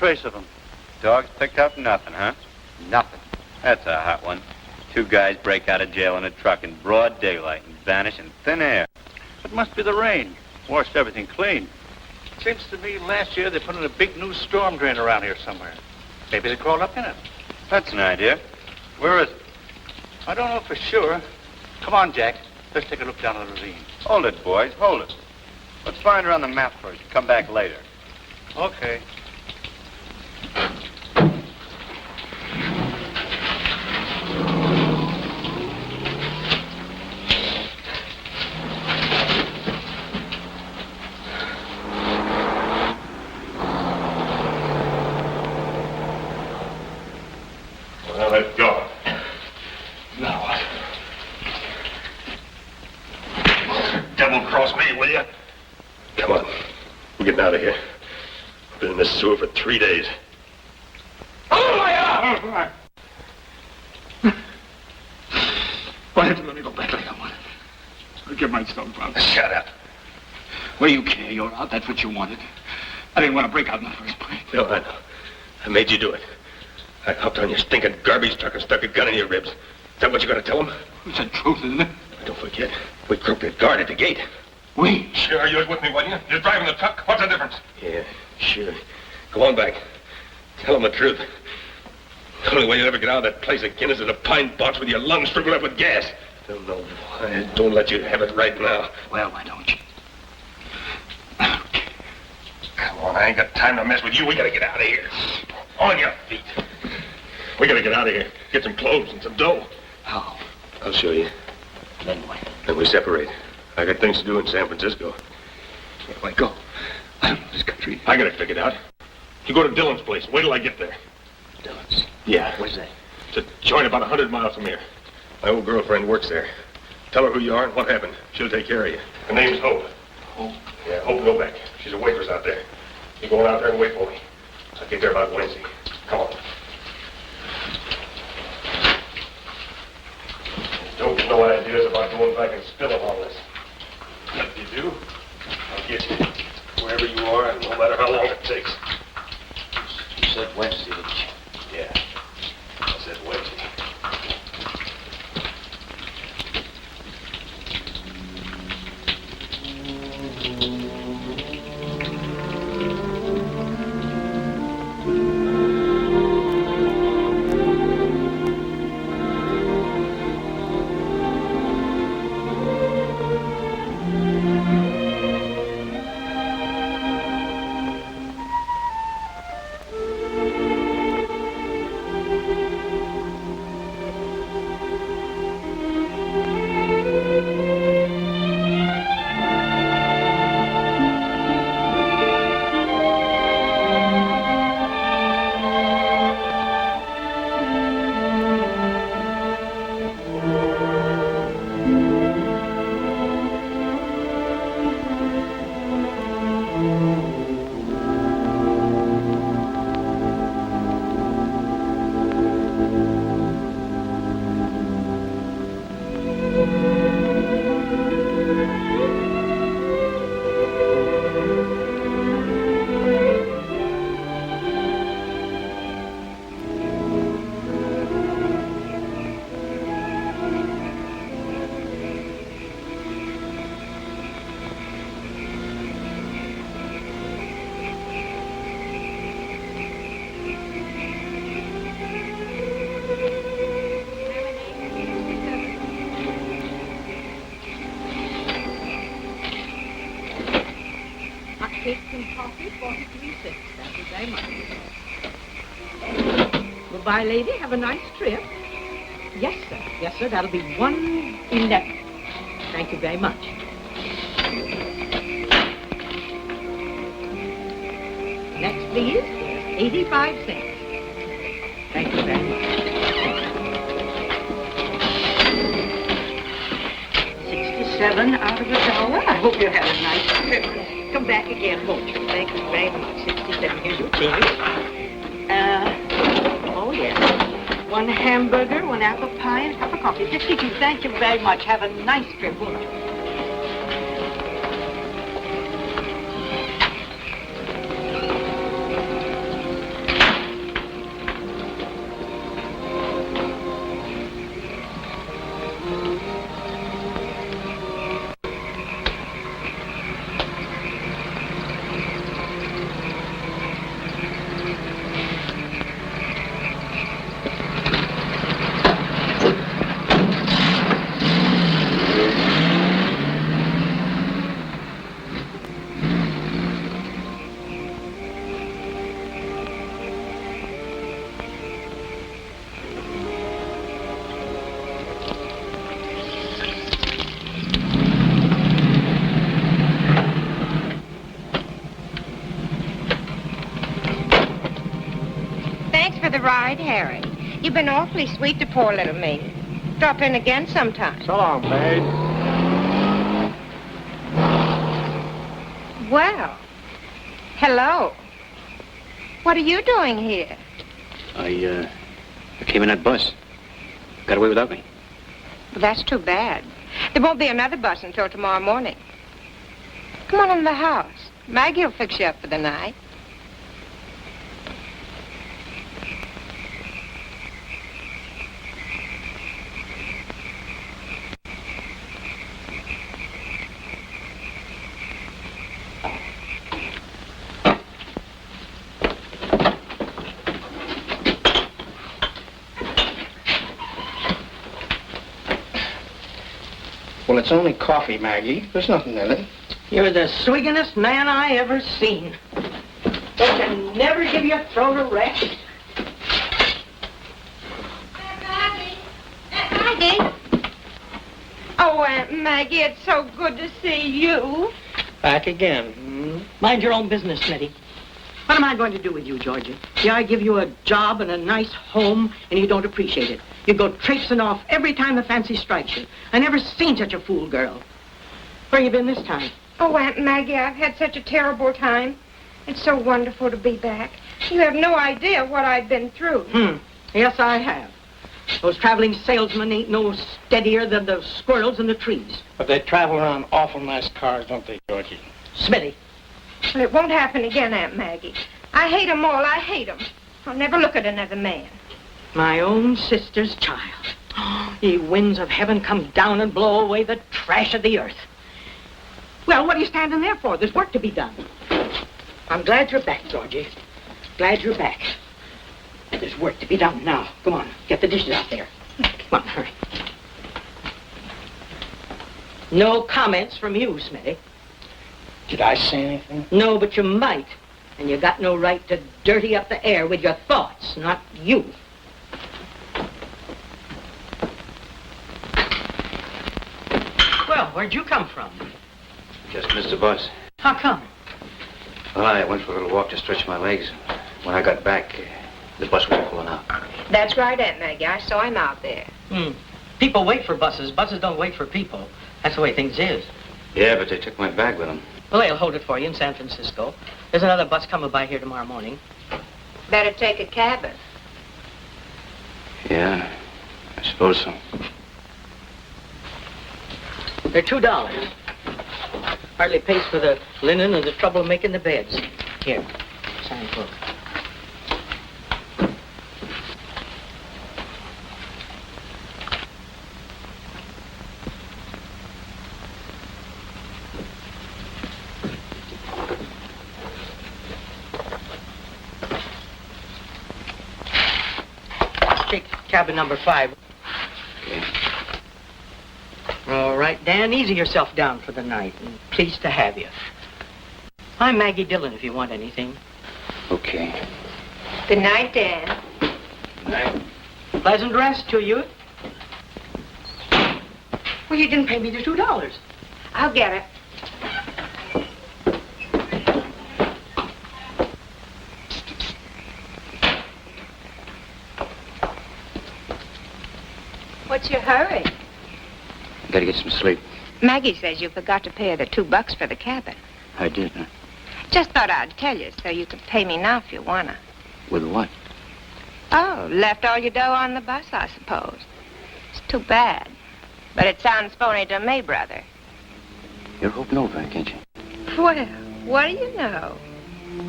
trace of him. Dogs picked up nothing, huh? Nothing. That's a hot one. 2 guys break out of jail in a truck in broad daylight and vanish in thin air. It must be the rain. Washed everything clean. Seems to me last year they put in a big new storm drain around here somewhere. Maybe they crawled up in it. That's an idea. Where is it? I don't know for sure. Come on, Jack. Let's take a look down the ravine. Hold it, boys. Hold it. Let's find her on the map first. Come back later. Okay. Well, let go. Now what? Double-cross me, will you? Come on. We're getting out of here. I've been in this sewer for 3 days. Oh, my God! Why did you let me go back like I wanted? I'll get myself out. Shut up. Well, you care. You're out. That's what you wanted. I didn't want to break out in the first place. No, I know. I made you do it. I hopped on your stinking garbage truck and stuck a gun in your ribs. Is that what you got to tell them? It's the truth, isn't it? Don't forget, we croaked that guard at the gate. We? Sure, you was with me, wasn't you? You're driving the truck. What's the difference? Yeah, sure. Go on back. Tell them the truth. The only way you'll ever get out of that place again is in a pine box with your lungs shriveled up with gas. Don't know why. Don't let you have it right now. Well, why don't you? Come on, I ain't got time to mess with you. We gotta get out of here. On your feet. We gotta get out of here. Get some clothes and some dough. How? I'll show you. Then what? Then we separate. I got things to do in San Francisco. Where do I go? I don't know this country. I got it figured out. You go to Dillon's place. Wait till I get there. Dillon's? Yeah. Where's that? It's a joint about 100 miles from here. My old girlfriend works there. Tell her who you are and what happened. She'll take care of you. Her name's Hope. Hope? Yeah, Hope Novak. She's a waitress out there. You go on out there and wait for me. I'll get there about Wednesday. Come on. Don't get no ideas about going back and spilling all this. If you do, I'll get you wherever you are, and no matter how long it takes. You said Wednesday, didn't you? Yeah, I said Wednesday. Goodbye, lady. Have a nice trip. Yes, sir. Yes, sir. That'll be 111. Thank you very much. Next, please, is 85 cents. Thank you very much. 67 out of $1. I hope you have a nice trip. Come back again, won't you? Thank you very much. 67. Here's your change. Oh, yes. 1 hamburger, 1 apple pie, and a cup of coffee. 62. Thank you very much. Have a nice trip, won't you? right, Harry. You've been awfully sweet to poor little me. Drop in again sometime. So long, babe. Well, hello. What are you doing here? I came in that bus. Got away without me. Well, that's too bad. There won't be another bus until tomorrow morning. Come on in the house. Maggie will fix you up for the night. Well, it's only coffee, Maggie. There's nothing in it. You're the swingingest man I ever seen. They can never give you a throat to rest. Maggie. Oh, Aunt Maggie, it's so good to see you. Back again. Mind your own business, Smitty. What am I going to do with you, Georgie? Yeah, I give you a job and a nice home, and you don't appreciate it. You go traipsing off every time the fancy strikes you. I never seen such a fool girl. Where you been this time? Oh, Aunt Maggie, I've had such a terrible time. It's so wonderful to be back. You have no idea what I've been through. Yes, I have. Those traveling salesmen ain't no steadier than the squirrels in the trees. But they travel around awful nice cars, don't they, Georgie? Smitty. Well, it won't happen again, Aunt Maggie. I hate 'em all. I hate 'em. I'll never look at another man. My own sister's child. Ye winds of heaven, come down and blow away the trash of the earth. Well, what are you standing there for? There's work to be done. I'm glad you're back, Georgie. Glad you're back. And there's work to be done now. Come on, get the dishes out there. Come on, hurry. No comments from you, Smitty. Did I say anything? No, but you might. And you got no right to dirty up the air with your thoughts, not you. Well, where'd you come from? Just missed the bus. How come? Well, I went for a little walk to stretch my legs. When I got back, the bus was pulling out. That's right, Aunt Maggie. I saw him out there. People wait for buses. Buses don't wait for people. That's the way things is. Yeah, but they took my bag with them. Well, they'll hold it for you in San Francisco. There's another bus coming by here tomorrow morning. Better take a cabin. Yeah, I suppose so. They're $2. Hardly pays for the linen and the trouble of making the beds. Here, sign book. Take cabin number 5. Okay. All right, Dan, easy yourself down for the night. And pleased to have you. I'm Maggie Dillon if you want anything. Okay. Good night, Dan. Good night. Pleasant rest to you. Well, you didn't pay me the $2. I'll get it. What's your hurry? Gotta get some sleep. Maggie says you forgot to pay her the $2 for the cabin. I did, huh? Just thought I'd tell you so you could pay me now if you wanna. With what? Oh, left all your dough on the bus, I suppose. It's too bad. But it sounds phony to me, brother. You're Hope Novak, ain't you? Well, what do you know?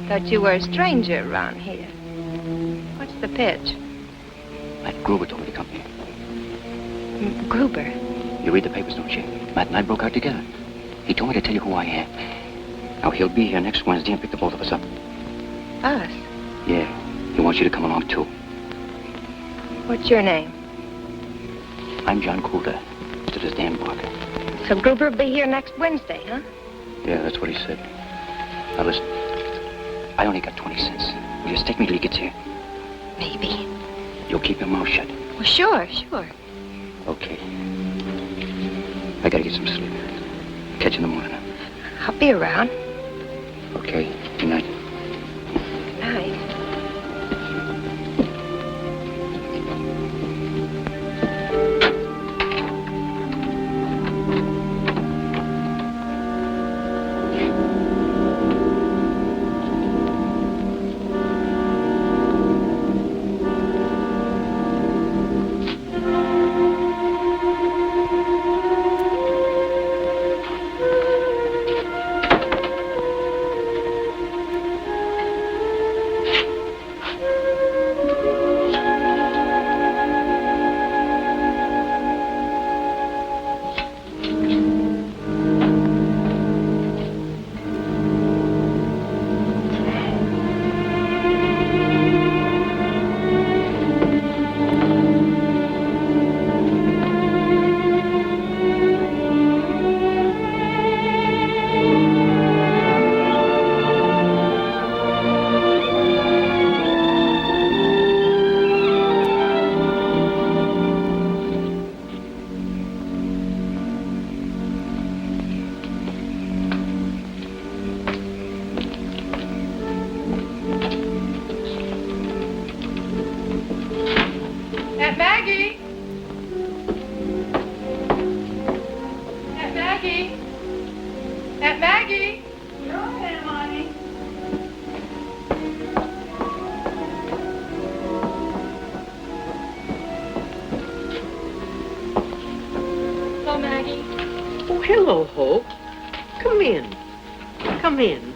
Thought you were a stranger around here. What's the pitch? Matt Gruber told me to come here. Gruber. You read the papers, don't you? Matt and I broke out together. He told me to tell you who I am. Now, he'll be here next Wednesday and pick the both of us up. Us? Yeah. He wants you to come along, too. What's your name? I'm John Coulter. To this Dan Barker. So Gruber will be here next Wednesday, huh? Yeah, that's what he said. Now, listen. I only got 20 cents. Will you stick me till he gets here? Maybe. You'll keep your mouth shut. Well, sure, sure. Okay. I gotta get some sleep. Catch you in the morning. I'll be around. Okay. Good night. Night. Maggie? Aunt Maggie? Here I am, honey. Hello, Maggie. Oh, hello, Hope. Come in. Come in.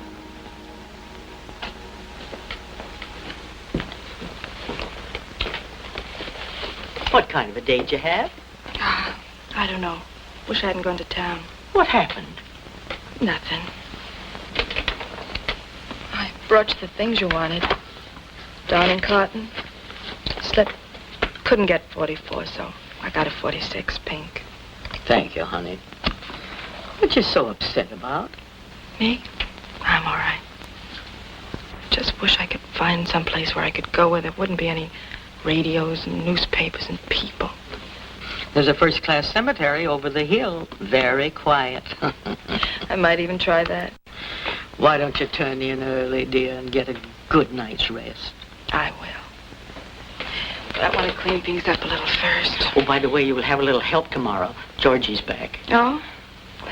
What kind of a date you have? I don't know. Wish I hadn't gone to town. What happened? Nothing. I brought you the things you wanted. Darning cotton. Slip. Couldn't get 44, so I got a 46 pink. Thank you, honey. What you so upset about? Me? I'm all right. Just wish I could find some place where I could go where there wouldn't be any radios and newspapers and people. There's a first-class cemetery over the hill. Very quiet. I might even try that. Why don't you turn in early, dear, and get a good night's rest? I will. But I want to clean things up a little first. Oh, by the way, you will have a little help tomorrow. Georgie's back. Oh?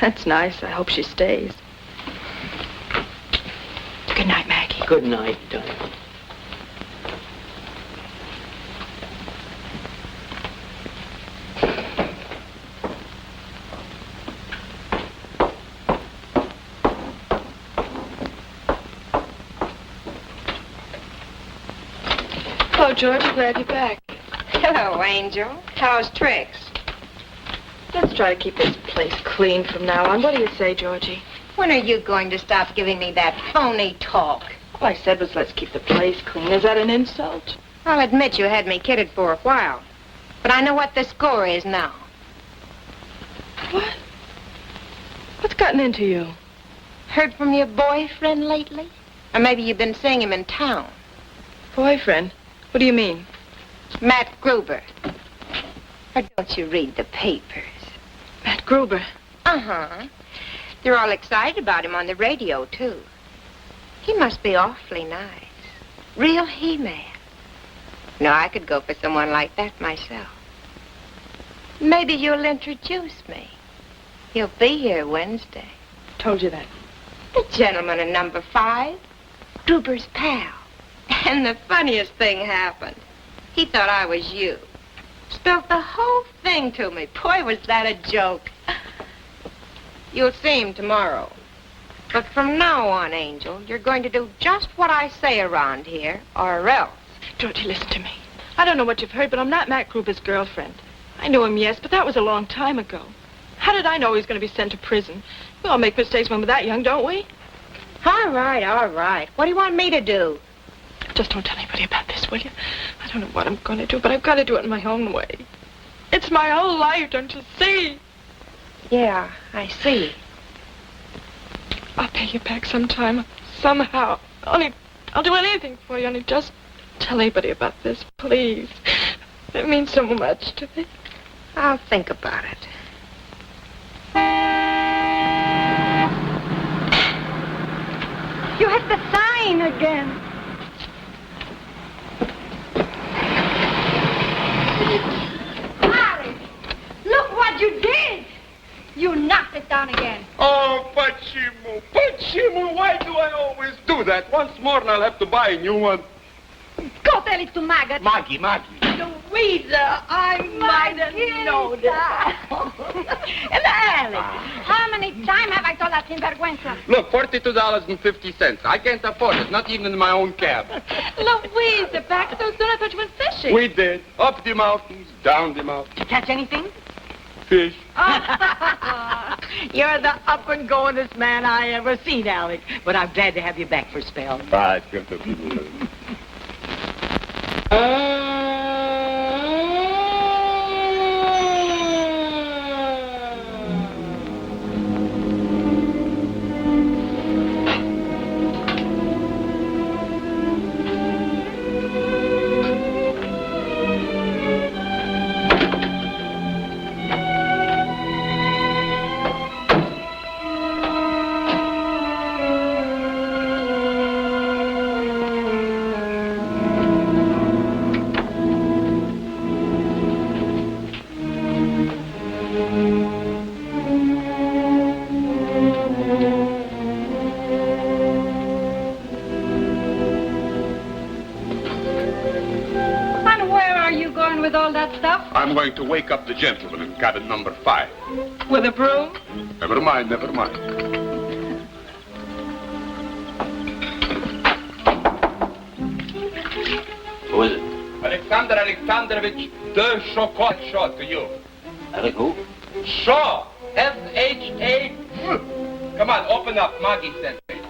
That's nice. I hope she stays. Good night, Maggie. Good night, darling. Hello, George. Glad you're back. Hello, Angel. How's tricks? Let's try to keep this place clean from now on. What do you say, Georgie? When are you going to stop giving me that phony talk? All I said was let's keep the place clean. Is that an insult? I'll admit you had me kidded for a while. But I know what the score is now. What? What's gotten into you? Heard from your boyfriend lately? Or maybe you've been seeing him in town. Boyfriend? What do you mean? Matt Gruber. Or don't you read the papers? Matt Gruber. Uh-huh. They're all excited about him on the radio, too. He must be awfully nice. Real he-man. No, I could go for someone like that myself. Maybe you'll introduce me. He'll be here Wednesday. Told you that. The gentleman in number 5, Gruber's pal. And the funniest thing happened. He thought I was you. Spelled the whole thing to me. Boy, was that a joke. You'll see him tomorrow. But from now on, Angel, you're going to do just what I say around here, or else. Georgie, listen to me. I don't know what you've heard, but I'm not Matt Gruber's girlfriend. I knew him, yes, but that was a long time ago. How did I know he was going to be sent to prison? We all make mistakes when we're that young, don't we? All right, all right. What do you want me to do? Just don't tell anybody about this, will you? I don't know what I'm going to do, but I've got to do it in my own way. It's my whole life, don't you see? Yeah, I see. I'll pay you back sometime, somehow. I'll do anything for you, only just tell anybody about this, please. It means so much to me. I'll think about it. You hit the sign again. Harry, look what you did. You knocked it down again. Oh, Pachimo, why do I always do that? Once more and I'll have to buy a new one. Go tell it to Maggot. Maggie. Louisa, I might have known that. And Alex, how many times have I told that sinvergüenza? Look, $42.50. I can't afford it, not even in my own cab. Louisa, back so soon. I thought you went fishing. We did. Up the mountains, down the mountains. Did you catch anything? Fish. You're the up-and-goingest man I ever seen, Alex. But I'm glad to have you back for a spell. Right, good to see you. stuff? I'm going to wake up the gentleman in cabin number 5. With a broom? Never mind, never mind. Who is it? Alexander Alexandrovich de Chocolat Shaw to you. Alec who? Shaw. S-H-A. Come on, open up. Maggie sent me.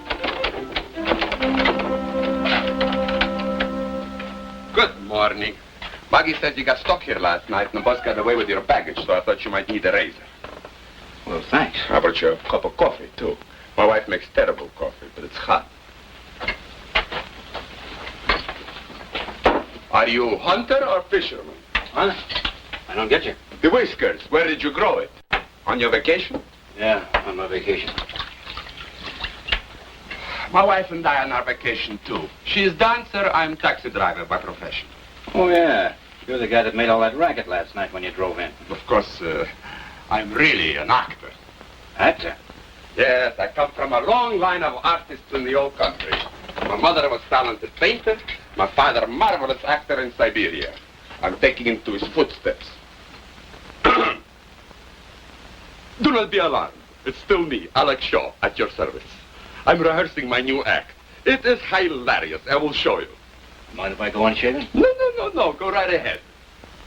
Good morning. Maggie said you got stuck here last night and the bus got away with your baggage, so I thought you might need a razor. Well, thanks. How about you a cup of coffee, too? My wife makes terrible coffee, but it's hot. Are you hunter or fisherman? Huh? I don't get you. The whiskers, where did you grow it? On your vacation? Yeah, on my vacation. My wife and I on our vacation, too. She is dancer, I'm taxi driver by profession. Oh, yeah. You're the guy that made all that racket last night when you drove in. Of course, I'm really an actor. Actor? Yes, I come from a long line of artists in the old country. My mother was talented painter, my father a marvelous actor in Siberia. I'm taking him to his footsteps. Do not be alarmed. It's still me, Alex Shaw, at your service. I'm rehearsing my new act. It is hilarious. I will show you. Mind if I go on shaving? No. Go right ahead.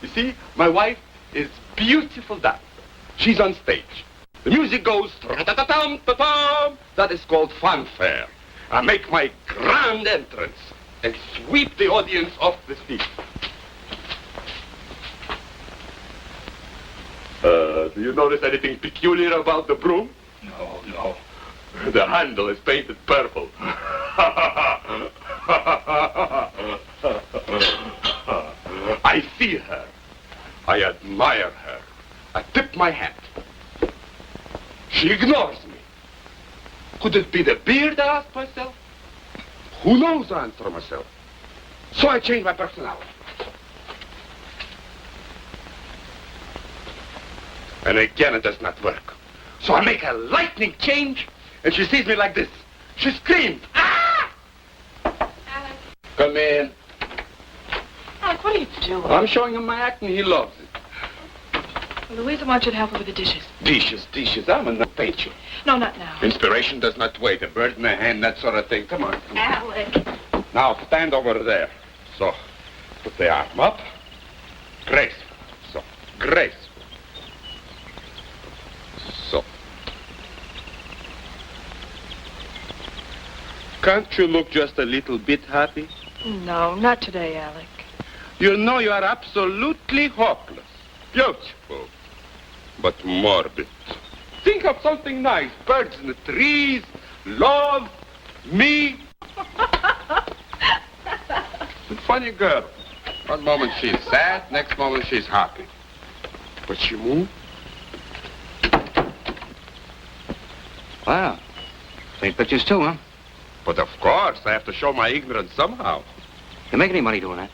You see, my wife is beautiful dancer. She's on stage. The music goes ta-ta-ta-tum-ta-tum. That is called fanfare. I make my grand entrance and sweep the audience off the feet. Do you notice anything peculiar about the broom? No. The handle is painted purple. I see her. I admire her. I tip my hat. She ignores me. Could it be the beard, I ask myself? Who knows, I answer myself. So I change my personality. And again, it does not work. So I make a lightning change, and she sees me like this. She screams, "Ah!" Alec. Come in. Alec, what are you doing? I'm showing him my act, and he loves it. Well, Louisa wants you to help her with the dishes. Dishes. I'm a painter. No, not now. Inspiration does not wait. A bird in the hand, that sort of thing. Come on. Alec. Now, stand over there. So, put the arm up. Graceful. So, graceful. So. Can't you look just a little bit happy? No, not today, Alec. You know you are absolutely hopeless. Beautiful. But morbid. Think of something nice. Birds in the trees, love, me. Funny girl. One moment she's sad, next moment she's happy. But she moved. Wow. Paint pictures too, huh? But of course, I have to show my ignorance somehow. You make any money doing that?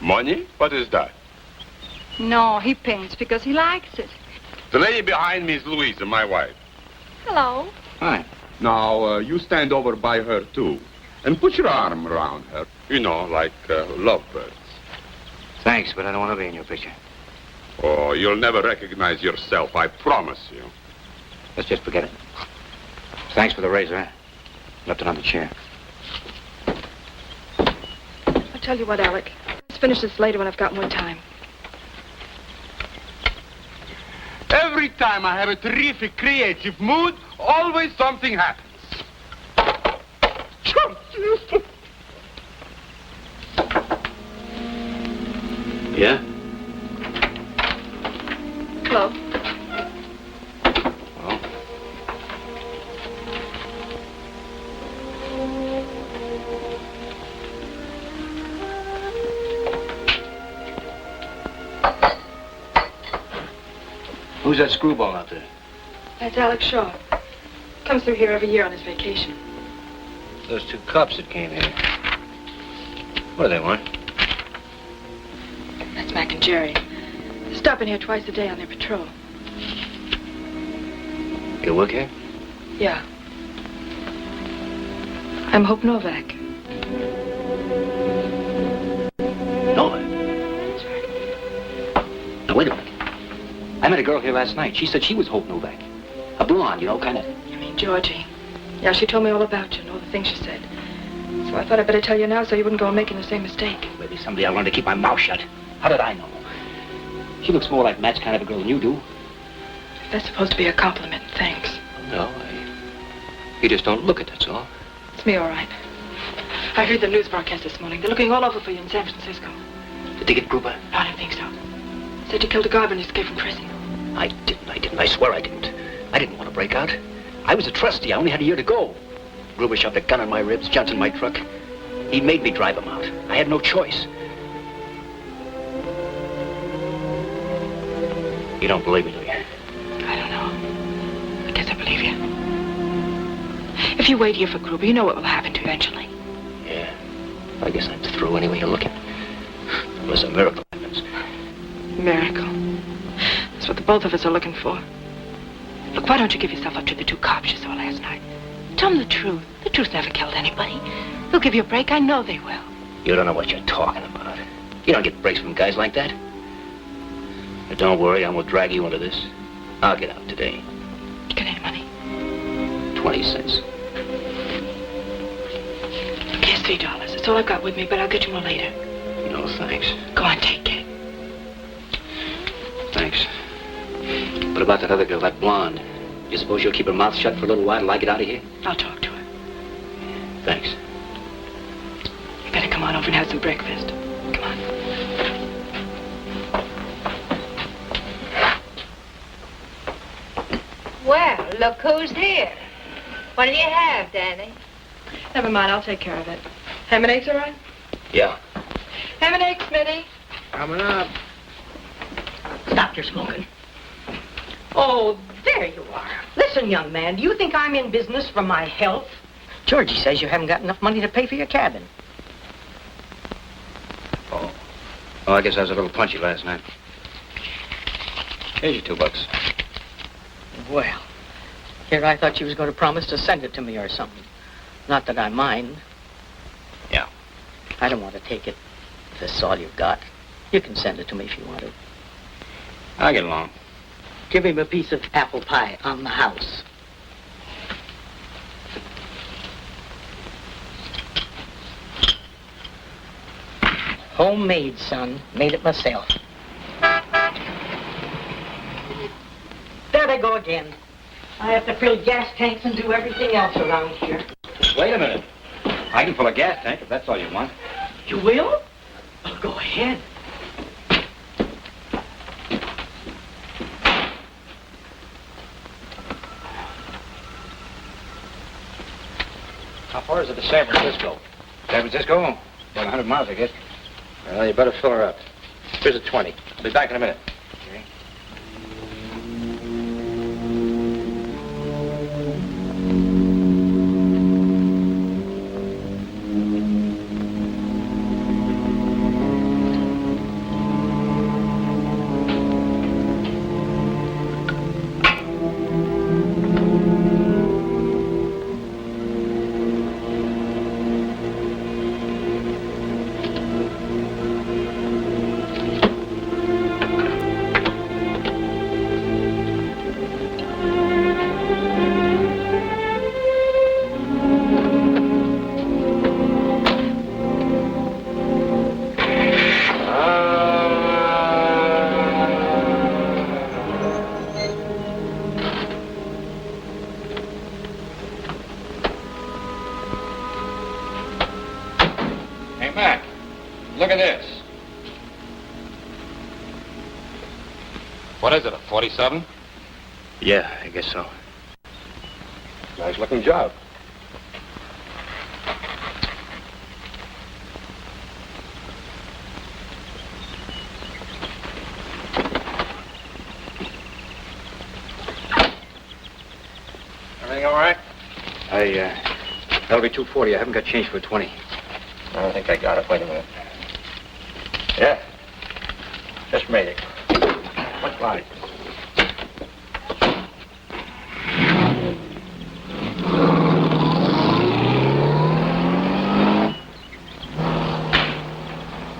Money? What is that? No, he paints because he likes it. The lady behind me is Louisa, my wife. Hello. Hi. Now, you stand over by her, too. And put your arm around her. You know, like lovebirds. Thanks, but I don't want to be in your picture. Oh, you'll never recognize yourself, I promise you. Let's just forget it. Thanks for the razor, huh? Left it on the chair. I'll tell you what, Alec. Let's finish this later when I've got more time. Every time I have a terrific creative mood, always something happens. Yeah? Hello. Oh. Who's that screwball out there? That's Alex Shaw. Comes through here every year on his vacation. Those two cops that came here. What do they want? That's Mac and Jerry. They stop in here twice a day on their patrol. You work here? Yeah. I'm Hope Novak. Novak? That's right. Now, wait a minute. I met a girl here last night. She said she was Hope Novak. A blonde, you know, kind of... You mean Georgie? Yeah, she told me all about you and all the things she said. So I thought I'd better tell you now so you wouldn't go on making the same mistake. Maybe someday I'll learn to keep my mouth shut. How did I know? She looks more like Matt's kind of a girl than you do. If that's supposed to be a compliment, thanks. No, you just don't look it, that's all. It's me, all right. I heard the news broadcast this morning. They're looking all over for you in San Francisco. Did they get Gruber? No, I don't think so. Said you killed a guard when you escaped from prison. I didn't. I swear I didn't. I didn't want to break out. I was a trustee. I only had a year to go. Gruber shoved a gun in my ribs, jumped in my truck. He made me drive him out. I had no choice. You don't believe me, do you? I don't know. I guess I believe you. If you wait here for Gruber, you know what will happen to you eventually. Yeah. I guess I'm through any way you look at it. Unless a miracle happens. Miracle. That's what the both of us are looking for. Look, why don't you give yourself up to the two cops you saw last night? Tell them the truth. The truth never killed anybody. They'll give you a break. I know they will. You don't know what you're talking about. You don't get breaks from guys like that. But don't worry, I won't drag you into this. I'll get out today. You got any money? 20 cents. Here's $3. That's all I've got with me, but I'll get you more later. No, thanks. Go on, take it. Thanks. What about that other girl, that blonde? You suppose she'll keep her mouth shut for a little while till I get out of here? I'll talk to her. Thanks. You better come on over and have some breakfast. Come on. Well, look who's here. What'll you have, Danny? Never mind, I'll take care of it. Ham and eggs, all right? Yeah. Ham and eggs, Smitty. Coming up. Stop your smoking. Oh, there you are. Listen, young man, do you think I'm in business for my health? Georgie says you haven't got enough money to pay for your cabin. Oh, I guess I was a little punchy last night. Here's your $2. Well, here I thought you was going to promise to send it to me or something. Not that I mind. Yeah. I don't want to take it if this is all you've got. You can send it to me if you want to. I'll get along. Give him a piece of apple pie on the house. Homemade, son. Made it myself. There they go again. I have to fill gas tanks and do everything else around here. Wait a minute. I can fill a gas tank if that's all you want. You will? Well, go ahead. How far is it to San Francisco? San Francisco? About 100 miles, I guess. Well, you better fill her up. Here's a 20. I'll be back in a minute. Okay. Look at this. What is it, a 47? Yeah, I guess so. Nice looking job. Everything all right? That'll be $2.40. I haven't got change for 20. I think I got it. Wait a minute. Yeah. Just made it. What light?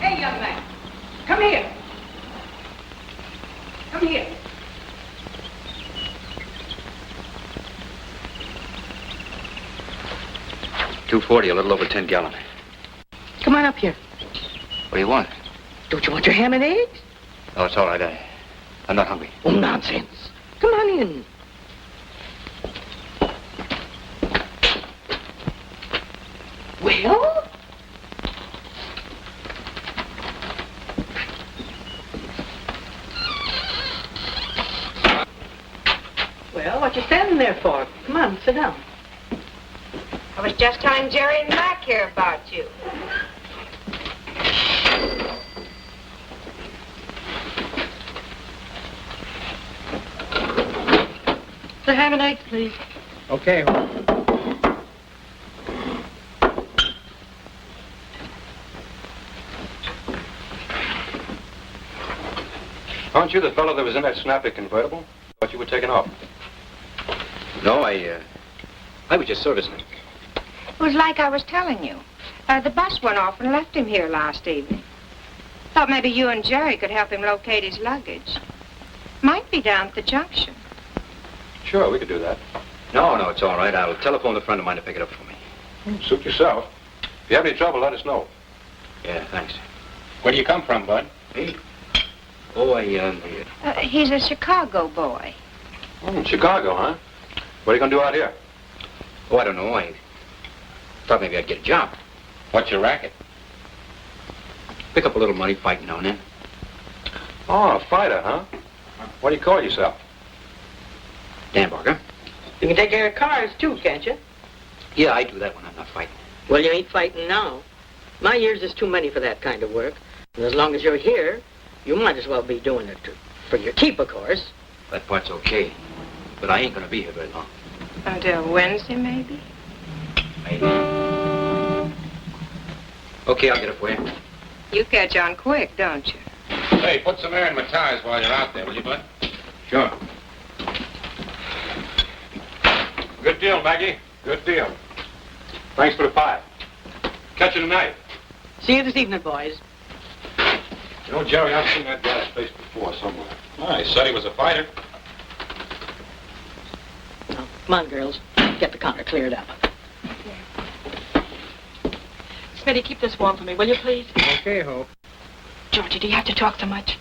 Hey, young man. Come here. 240, a little over 10 gallon. Come on up here. What do you want? Don't you want your ham and eggs? Oh, it's all right. I'm not hungry. Oh, nonsense. Come on in. Well? Well, what you standing there for? Come on, sit down. I was just telling Jerry and Mac here about you. The ham and eggs, please. Okay. Aren't you the fellow that was in that snappy convertible? Thought you were taking off. No, I was just servicing it. It was like I was telling you. The bus went off and left him here last evening. Thought maybe you and Jerry could help him locate his luggage. Might be down at the junction. Sure, we could do that. No, it's all right. I'll telephone a friend of mine to pick it up for me. Suit yourself. If you have any trouble, let us know. Yeah, thanks. Where do you come from, Bud? Me? Oh, He's a Chicago boy. Chicago, huh? What are you going to do out here? Oh, I don't know. I thought maybe I'd get a job. What's your racket? Pick up a little money fighting now and then. Oh, a fighter, huh? What do you call yourself? Dan Barker. You can take care of cars, too, can't you? Yeah, I do that when I'm not fighting. Well, you ain't fighting now. My years is too many for that kind of work. And as long as you're here, you might as well be doing it for your keep, of course. That part's okay. But I ain't gonna be here very long. Until Wednesday, maybe? Maybe. Okay, I'll get it for you. You catch on quick, don't you? Hey, put some air in my tires while you're out there, will you, Bud? Sure. Good deal, Maggie. Good deal. Thanks for the pie. Catch you tonight. See you this evening, boys. You know, Jerry, I've seen that guy's face before somewhere. Oh, he said he was a fighter. Now, come on, girls. Get the counter cleared up. Smitty, keep this warm for me, will you, please? Okay, Hope. Georgie, do you have to talk so much?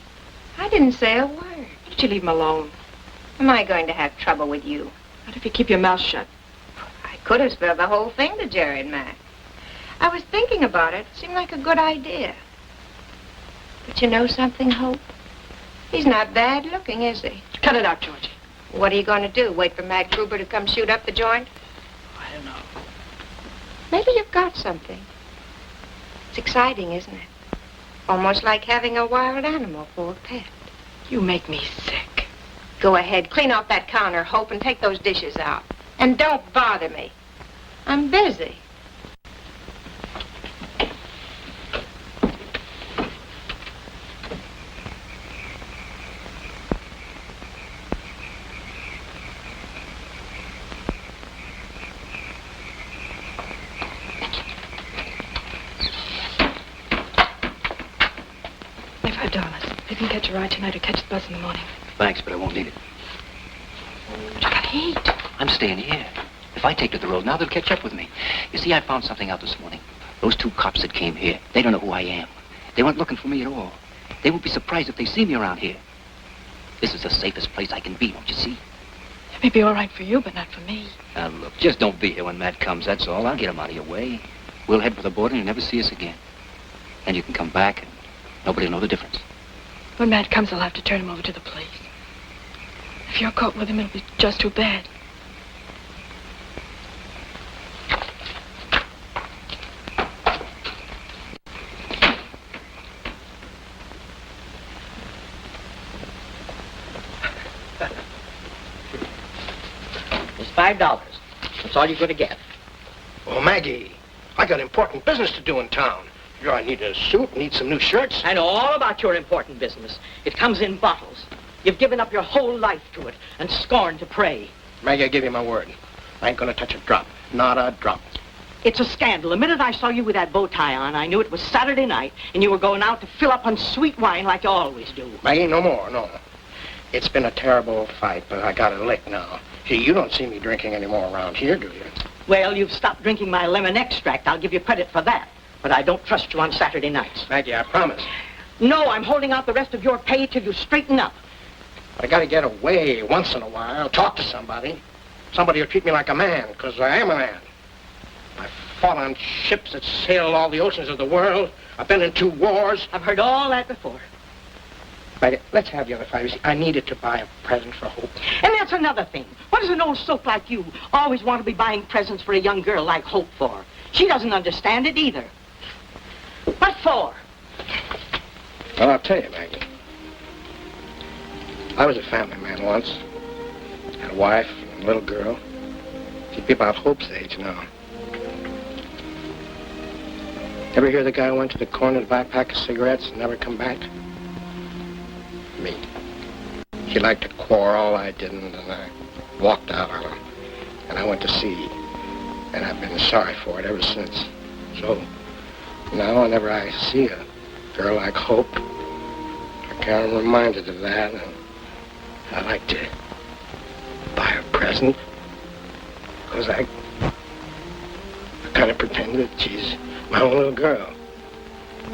I didn't say a word. Why don't you leave him alone? Am I going to have trouble with you? What if you keep your mouth shut? I could have spilled the whole thing to Jerry and Mac. I was thinking about it. It seemed like a good idea. But you know something, Hope? He's not bad looking, is he? Cut it out, Georgie. What are you going to do? Wait for Matt Gruber to come shoot up the joint? I don't know. Maybe you've got something. It's exciting, isn't it? Almost like having a wild animal for a pet. You make me sick. Go ahead, clean off that counter, Hope, and take those dishes out. And don't bother me. I'm busy. $25. You can catch a ride tonight or catch the bus in the morning. Thanks, but I won't need it. But you gotta eat. I'm staying here. If I take to the road now, they'll catch up with me. You see, I found something out this morning. Those two cops that came here, they don't know who I am. They weren't looking for me at all. They won't be surprised if they see me around here. This is the safest place I can be, don't you see? It may be all right for you, but not for me. Now, look, just don't be here when Matt comes, that's all. I'll get him out of your way. We'll head for the border and you'll never see us again. Then you can come back and nobody will know the difference. When Matt comes, I'll have to turn him over to the police. If you're caught with him, it'll be just too bad. It's $5. That's all you're going to get. Oh, Maggie, I got important business to do in town. I need a suit, need some new shirts. I know all about your important business. It comes in bottles. You've given up your whole life to it and scorned to pray. Maggie, I give you my word. I ain't gonna touch a drop. Not a drop. It's a scandal. The minute I saw you with that bow tie on, I knew it was Saturday night, and you were going out to fill up on sweet wine like you always do. Maggie, no more, no. It's been a terrible fight, but I got a lick now. See, you don't see me drinking anymore around here, do you? Well, you've stopped drinking my lemon extract. I'll give you credit for that. But I don't trust you on Saturday nights. Maggie, I promise. No, I'm holding out the rest of your pay till you straighten up. I gotta get away once in a while, talk to somebody. Somebody who'll treat me like a man, because I am a man. I've fought on ships that sailed all the oceans of the world. I've been in 2 wars. I've heard all that before. Maggie, let's have the other 5. You see, I needed to buy a present for Hope. And that's another thing. What does an old soak like you always want to be buying presents for a young girl like Hope for? She doesn't understand it either. What for? Well, I'll tell you, Maggie. I was a family man once. Had a wife and a little girl. She'd be about Hope's age now. Ever hear the guy who went to the corner to buy a pack of cigarettes and never come back? Me. He liked to quarrel, I didn't, and I walked out on him. And I went to sea. And I've been sorry for it ever since. So, now whenever I see a girl like Hope, I kind of reminded of that, and I like to buy her a present. Because I kind of pretend that she's my own little girl.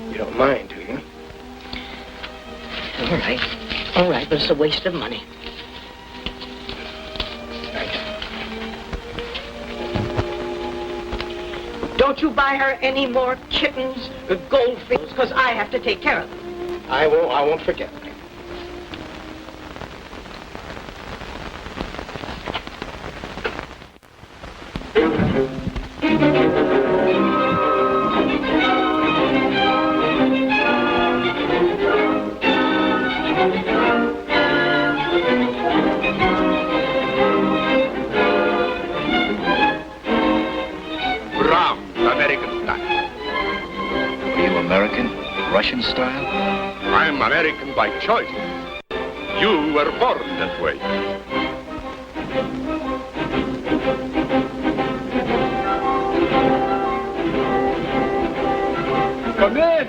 You don't mind, do you? All right. All right, but it's a waste of money. Thanks. Don't you buy her any more kittens or goldfish, because I have to take care of them. I won't forget. Russian style? I'm American by choice. You were born that way.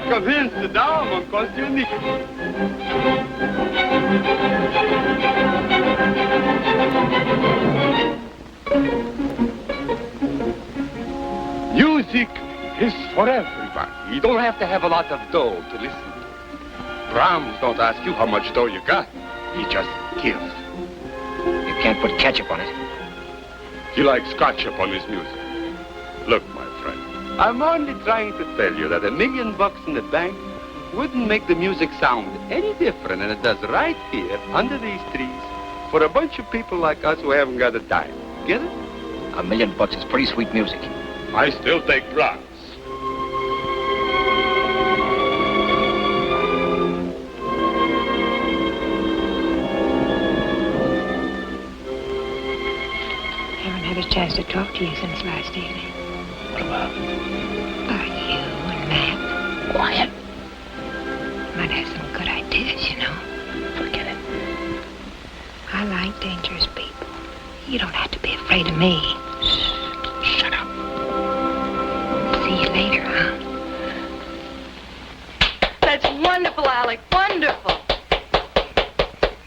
Come in, sit down, mon costume. Music is for everybody. You don't have to have a lot of dough to listen to. Brahms don't ask you how much dough you got. He just gives. You can't put ketchup on it. He likes ketchup on his music. Look, my friend, I'm only trying to tell you that $1 million in the bank wouldn't make the music sound any different than it does right here under these trees for a bunch of people like us who haven't got a dime. Get it? $1 million is pretty sweet music. I still take Brahms. Had a chance to talk to you since last evening. What about? About you and Matt. Quiet. Might have some good ideas, you know. Forget it. I like dangerous people. You don't have to be afraid of me. Shut up. See you later, huh? That's wonderful, Alec. Wonderful.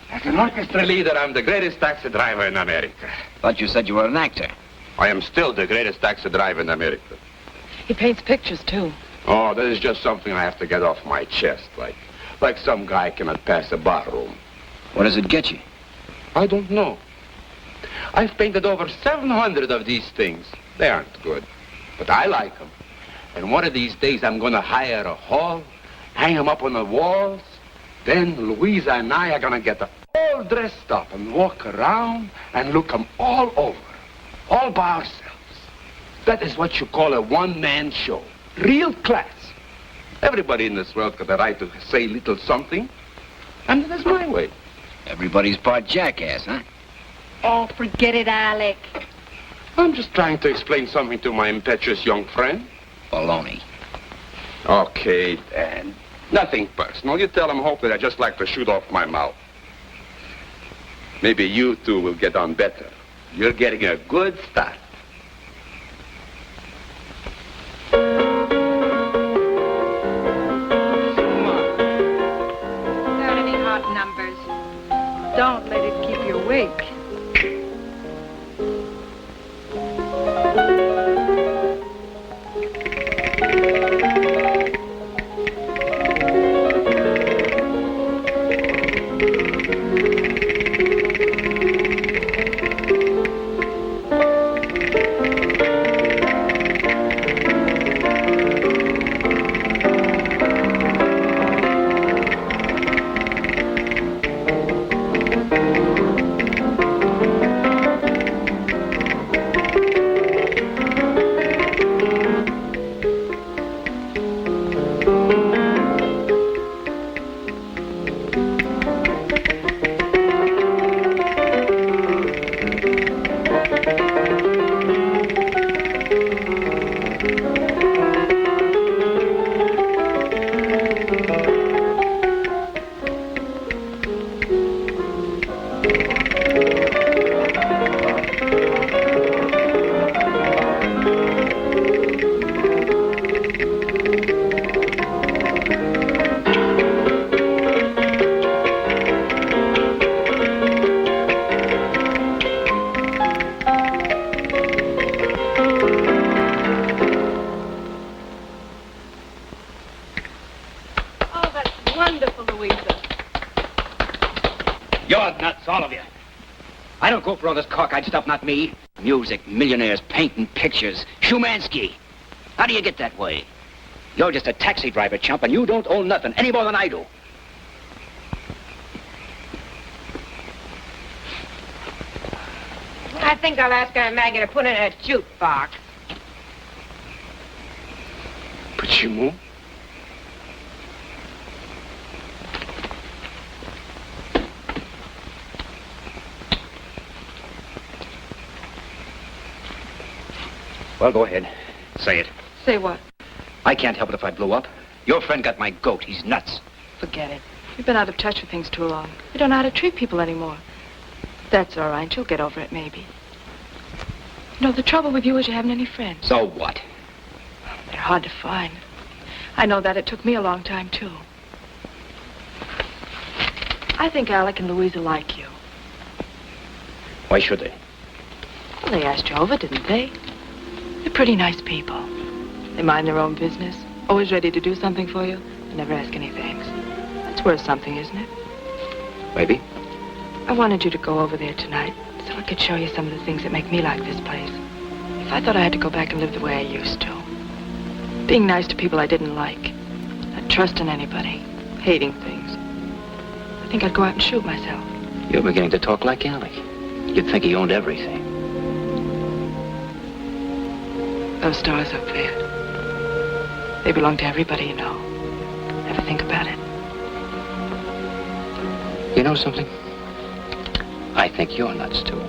As an orchestra leader, I'm the greatest taxi driver in America. Thought you said you were an actor. I am still the greatest taxi driver in America. He paints pictures, too. Oh, this is just something I have to get off my chest, like some guy cannot pass a barroom. What does it get you? I don't know. I've painted over 700 of these things. They aren't good, but I like them. And one of these days, I'm going to hire a hall, hang them up on the walls. Then Louisa and I are going to get all dressed up and walk around and look them all over, all by ourselves. That is what you call a one-man show. Real class. Everybody in this world got the right to say little something, and that's my way. Everybody's part jackass, huh? Oh, forget it, Alec. I'm just trying to explain something to my impetuous young friend. Baloney. Okay, Dan. Nothing personal. You tell him, Hope, that I just like to shoot off my mouth. Maybe you two will get on better. You're getting a good start. Got any hot numbers? Don't let it keep you awake. don't go for all this cockeyed stuff, not me. Music, millionaires, painting, pictures, Shumansky. How do you get that way? You're just a taxi driver, chump, and you don't own nothing any more than I do. I think I'll ask Aunt Maggie to put in a jukebox. Почему? Well, go ahead. Say it. Say what? I can't help it if I blew up. Your friend got my goat. He's nuts. Forget it. You've been out of touch with things too long. You don't know how to treat people anymore. That's all right. You'll get over it, maybe. You know, the trouble with you is you haven't any friends. So what? They're hard to find. I know that. It took me a long time, too. I think Alec and Louisa like you. Why should they? Well, they asked you over, didn't they? They're pretty nice people. They mind their own business, always ready to do something for you, and never ask any thanks. That's worth something, isn't it? Maybe. I wanted you to go over there tonight so I could show you some of the things that make me like this place. If I thought I had to go back and live the way I used to. Being nice to people I didn't like. Not trusting anybody. Hating things. I think I'd go out and shoot myself. You're beginning to talk like Alec. You'd think he owned everything. Those stars up there. They belong to everybody you know. Never think about it. You know something? I think you're nuts, too.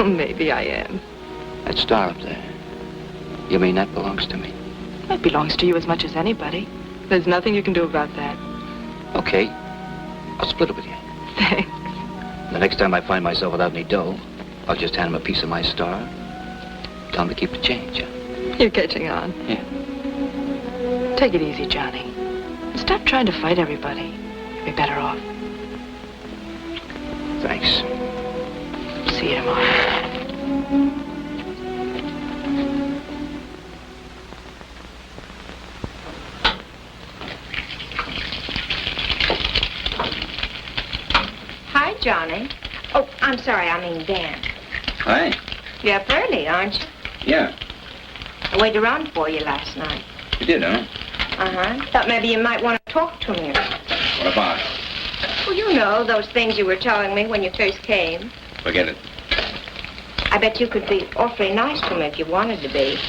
Maybe I am. That star up there. You mean that belongs to me? That belongs to you as much as anybody. There's nothing you can do about that. Okay. I'll split it with you. Thanks. The next time I find myself without any dough, I'll just hand him a piece of my star. Tell him to keep the change. You're catching on. Yeah. Take it easy, Johnny. Stop trying to fight everybody. You'll be better off. Thanks. See you tomorrow. Hi, Johnny. Oh, I'm sorry, I mean Dan. Hi. You're up early, aren't you? Yeah. I waited around for you last night. You did, huh? Uh-huh. Thought maybe you might want to talk to me. What about? Well, you know, those things you were telling me when you first came. Forget it. I bet you could be awfully nice to me if you wanted to be.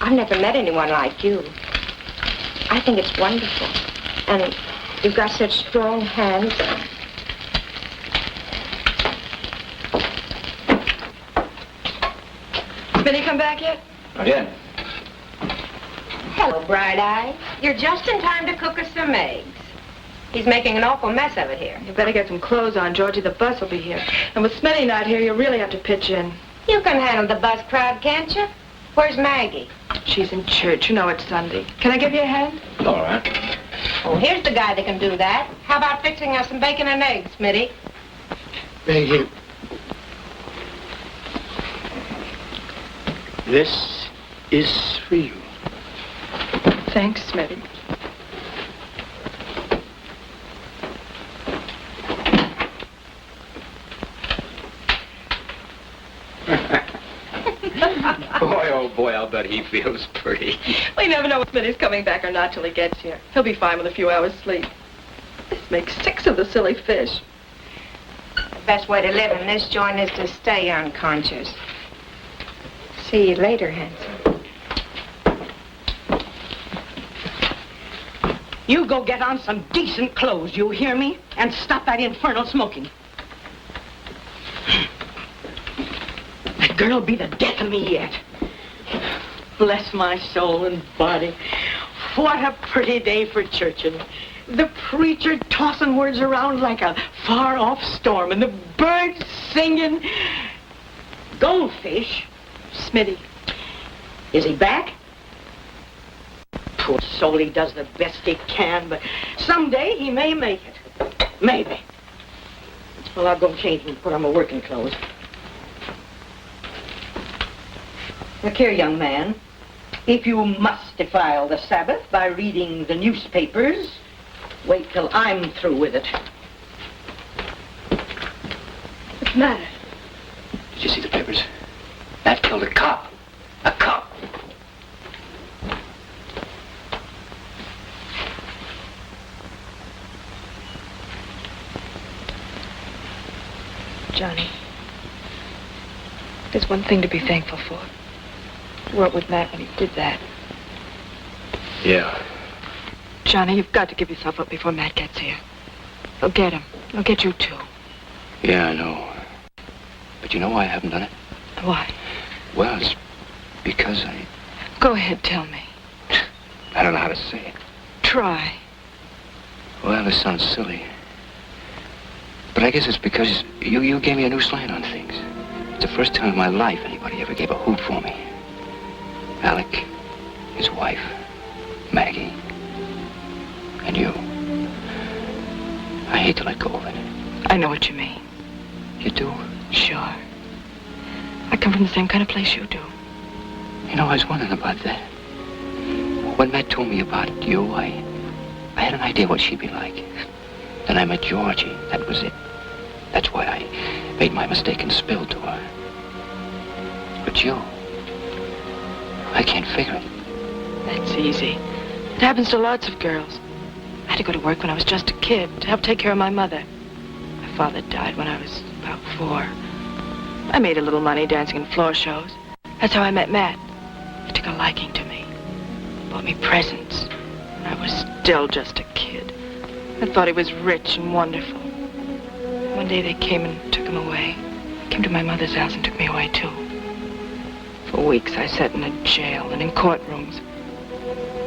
I've never met anyone like you. I think it's wonderful. And you've got such strong hands. Smitty come back yet? Not yet. Hello, Bright Eye. You're just in time to cook us some eggs. He's making an awful mess of it here. You better get some clothes on, Georgie. The bus will be here. And with Smitty not here, you really have to pitch in. You can handle the bus crowd, can't you? Where's Maggie? She's in church. You know it's Sunday. Can I give you a hand? All right. Oh, here's the guy that can do that. How about fixing us some bacon and eggs, Smitty? Thank you. This is for you. Thanks, Smitty. Boy, oh boy, I'll bet he feels pretty. We never know if Smitty's coming back or not till he gets here. He'll be fine with a few hours sleep. This makes 6 of the silly fish. The best way to live in this joint is to stay unconscious. See you later, handsome. You go get on some decent clothes, you hear me? And stop that infernal smoking. That girl'll be the death of me yet. Bless my soul and body. What a pretty day for churching. The preacher tossing words around like a far-off storm, and the birds singing. Goldfish? Smitty. Is he back? Poor soul, he does the best he can, but someday he may make it. Maybe. Well, I'll go change and put on my working clothes. Look here, young man. If you must defile the Sabbath by reading the newspapers, wait till I'm through with it. What's the matter? Matt killed a cop. A cop. Johnny, there's one thing to be thankful for. You weren't with Matt when he did that. Yeah. Johnny, you've got to give yourself up before Matt gets here. He'll get him. He'll get you, too. Yeah, I know. But you know why I haven't done it? Why? Well, it's because I... Go ahead, tell me. I don't know how to say it. Try. Well, this sounds silly. But I guess it's because you gave me a new slant on things. It's the first time in my life anybody ever gave a hoot for me. Alec, his wife, Maggie, and you. I hate to let go of it. I know what you mean. You do? Sure. I come from the same kind of place you do. You know, I was wondering about that. When Matt told me about you, I had an idea what she'd be like. Then I met Georgie. That was it. That's why I made my mistake and spilled to her. But you, I can't figure it. That's easy. It happens to lots of girls. I had to go to work when I was just a kid to help take care of my mother. My father died when I was about 4. I made a little money dancing in floor shows. That's how I met Matt. He took a liking to me. Bought me presents. And I was still just a kid. I thought he was rich and wonderful. One day they came and took him away. Came to my mother's house and took me away, too. For weeks I sat in a jail and in courtrooms.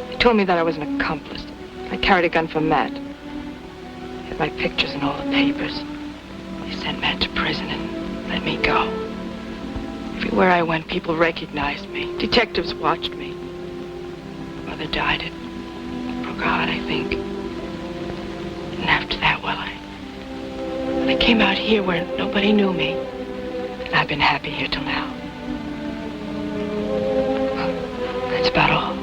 They told me that I was an accomplice. I carried a gun for Matt. Had my pictures in all the papers. They sent Matt to prison and let me go. Everywhere I went, people recognized me. Detectives watched me. Mother died. It broke her heart, I think. And after that, well, I came out here where nobody knew me. And I've been happy here till now. That's about all.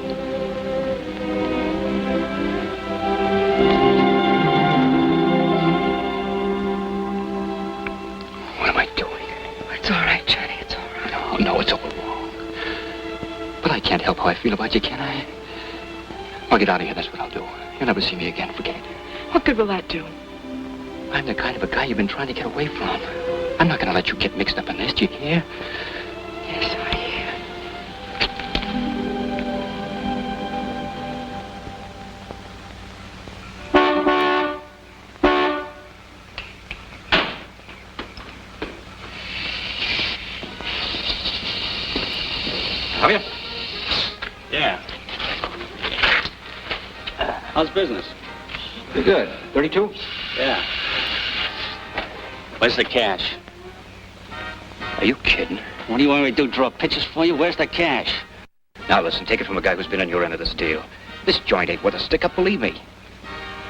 What am I doing? It's all right, Johnny. It's all right. No, it's all wrong. But I can't help how I feel about you, can I? I'll get out of here, that's what I'll do. You'll never see me again, forget it. What good will that do? I'm the kind of a guy you've been trying to get away from. I'm not gonna let you get mixed up in this, do you hear? Yes, I hear. Have you? Yeah. How's business? Pretty good. 32? Yeah. Where's the cash? Are you kidding? What do you want me to do, draw pictures for you? Where's the cash? Now listen, take it from a guy who's been on your end of this deal. This joint ain't worth a stick-up, believe me.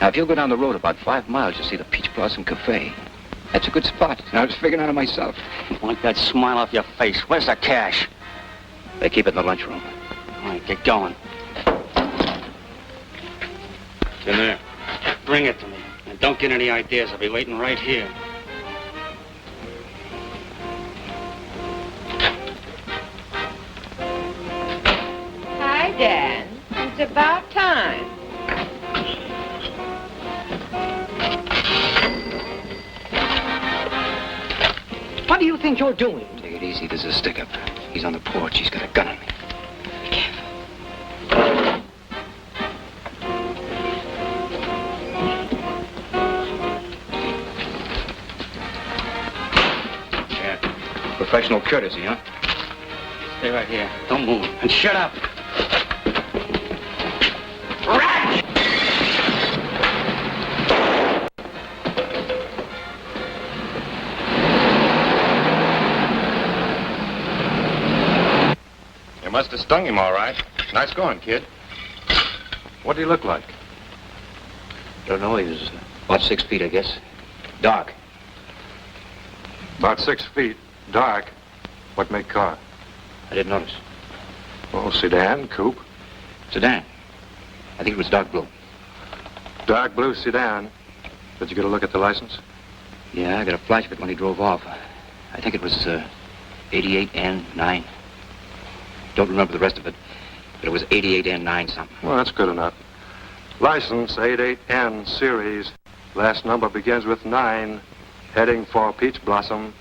Now, if you'll go down the road about 5 miles, you'll see the Peach Blossom Cafe. That's a good spot. I was figuring out it myself. Wipe that smile off your face. Where's the cash? They keep it in the lunchroom. All right, get going. It's in there. Bring it to me. And don't get any ideas. I'll be waiting right here. Hi, Dan. It's about time. What do you think you're doing? Take it easy. There's a stick-up. He's on the porch. He's got a gun on me. Be careful. Yeah. Professional courtesy, huh? Stay right here. Don't move. And shut up. You must have stung him all right. Nice going, kid. What do you look like? Don't know. He's about 6 feet, I guess. Dark. About 6 feet. Dark. What make car? I didn't notice. Oh, sedan, coupe. Sedan. I think it was dark blue. Dark blue sedan. Did you get a look at the license? Yeah, I got a flash of it when he drove off. I think it was 88N9. Don't remember the rest of it, but it was 88N9 something. Well, that's good enough. License 88N series. Last number begins with 9, heading for Peach Blossom.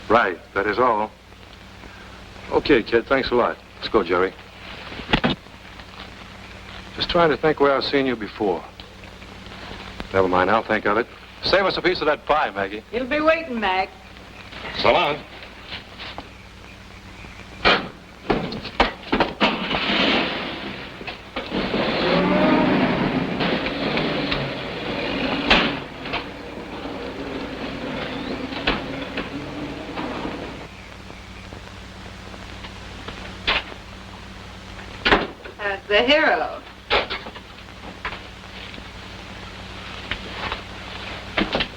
Right, that is all. Okay, kid, thanks a lot. Let's go, Jerry. Just trying to think where I've seen you before. Never mind, I'll think of it. Save us a piece of that pie, Maggie. He'll be waiting, Mac. So long. The hero.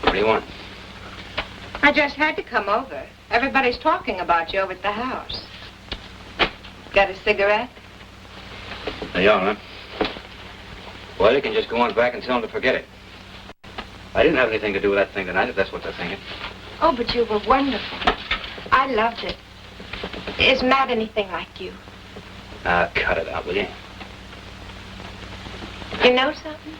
What do you want? I just had to come over. Everybody's talking about you over at the house. Got a cigarette? There you are, huh? Well, you can just go on back and tell them to forget it. I didn't have anything to do with that thing tonight, if that's what they're thinking. Oh, but you were wonderful. I loved it. Is Matt anything like you? Cut it out, will you? You know something?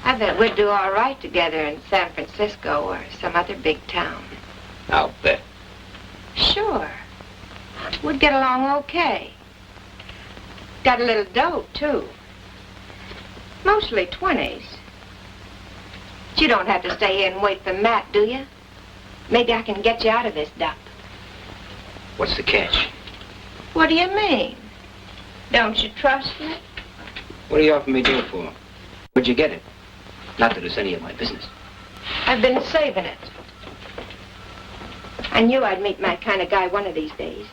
I bet we'd do all right together in San Francisco or some other big town. I'll bet. Sure. We'd get along okay. Got a little dough, too. Mostly 20s. But you don't have to stay here and wait for Matt, do you? Maybe I can get you out of this dump. What's the catch? What do you mean? Don't you trust me? What are you offering me doing for? Where'd you get it? Not that it's any of my business. I've been saving it. I knew I'd meet my kind of guy one of these days.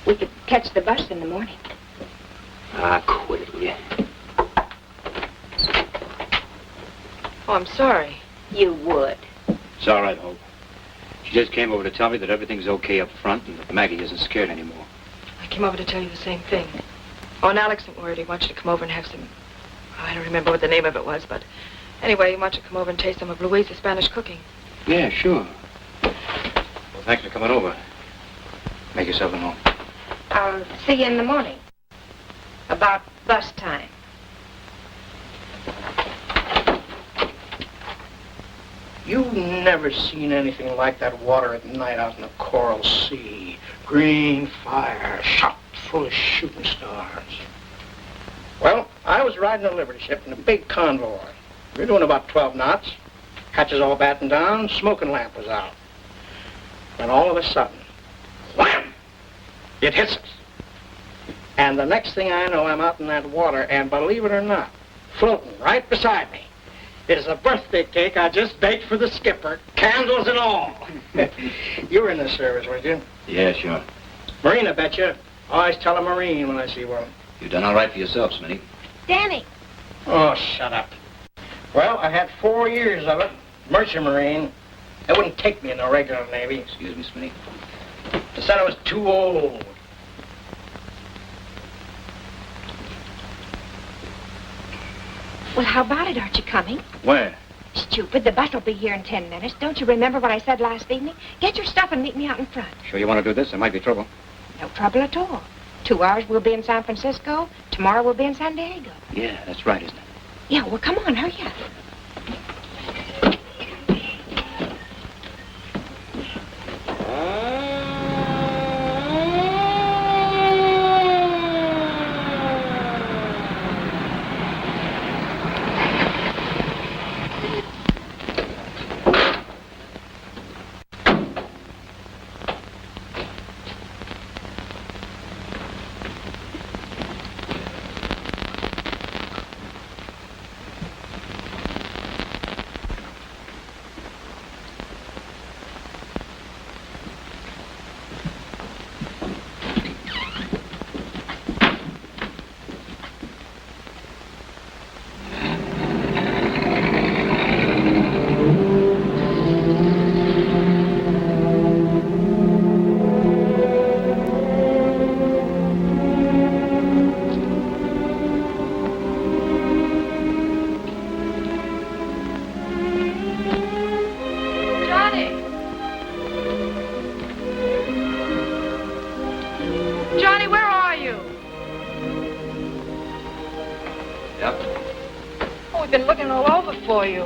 We could catch the bus in the morning. Quit it, will you? Oh, I'm sorry. You would. It's all right, Hope. She just came over to tell me that everything's okay up front and that Maggie isn't scared anymore. I came over to tell you the same thing. Oh, and Alex sent word he wants you to come over and have some... I don't remember what the name of it was, but... Anyway, he wants you to come over and taste some of Louise's Spanish cooking. Yeah, sure. Well, thanks for coming over. Make yourself at home. I'll see you in the morning. About bus time. You've never seen anything like that water at night out in the Coral Sea. Green fire, shot full of shooting stars. Well, I was riding a Liberty ship in a big convoy. We were doing about 12 knots. Hatches all battened down, smoking lamp was out. And all of a sudden, wham! It hits us. And the next thing I know, I'm out in that water, and believe it or not, floating right beside me is a birthday cake I just baked for the skipper, candles and all. You were in the service, weren't you? Yeah, sure. Marine, I bet you. Always tell a Marine when I see one. You've done all right for yourself, Smitty. Danny. Oh, shut up. Well, I had 4 years of it, merchant Marine. It wouldn't take me in the regular Navy. Excuse me, Smitty. They said I was too old. Well, how about it? Aren't you coming? Where? Stupid. The bus will be here in 10 minutes. Don't you remember what I said last evening? Get your stuff and meet me out in front. Sure you want to do this? There might be trouble. No trouble at all. 2 hours we'll be in San Francisco. Tomorrow we'll be in San Diego. Yeah, that's right, isn't it? Yeah, well, come on, hurry up. looking all over for you.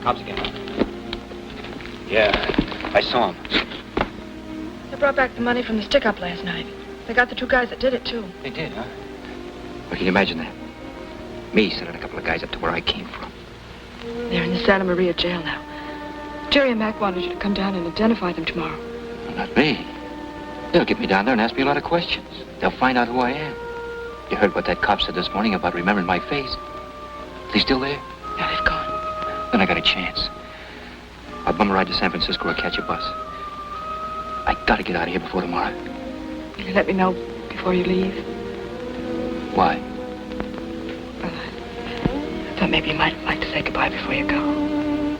Cops again. Yeah, I saw him. They brought back the money from the stick-up last night. They got the 2 guys that did it, too. They did, huh? Well, can you imagine that? Me sending a couple of guys up to where I came from. They're in the Santa Maria jail now. Jerry and Mac wanted you to come down and identify them tomorrow. Well, not me. They'll get me down there and ask me a lot of questions. They'll find out who I am. You heard what that cop said this morning about remembering my face. They still there? Yeah, they've gone. Then I got a chance. I'll bum a ride to San Francisco or catch a bus. I gotta get out of here before tomorrow. Will you let me know before you leave? Why? Well, I thought maybe you might like to say goodbye before you go.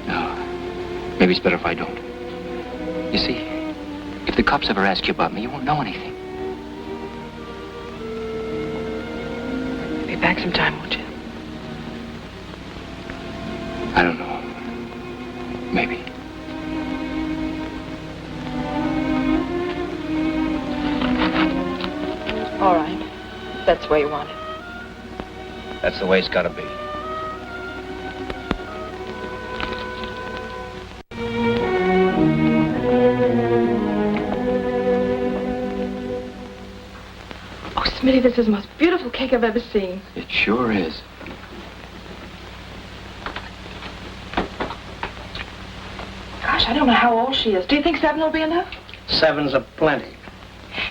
No. Maybe it's better if I don't. You see, if the cops ever ask you about me, you won't know anything. Be back sometime, won't you? I don't know. Maybe. All right. That's the way you want it. That's the way it's gotta be. Oh, Smitty, this is the most beautiful cake I've ever seen. It sure is. Gosh, I don't know how old she is. Do you think 7 will be enough? 7's a plenty.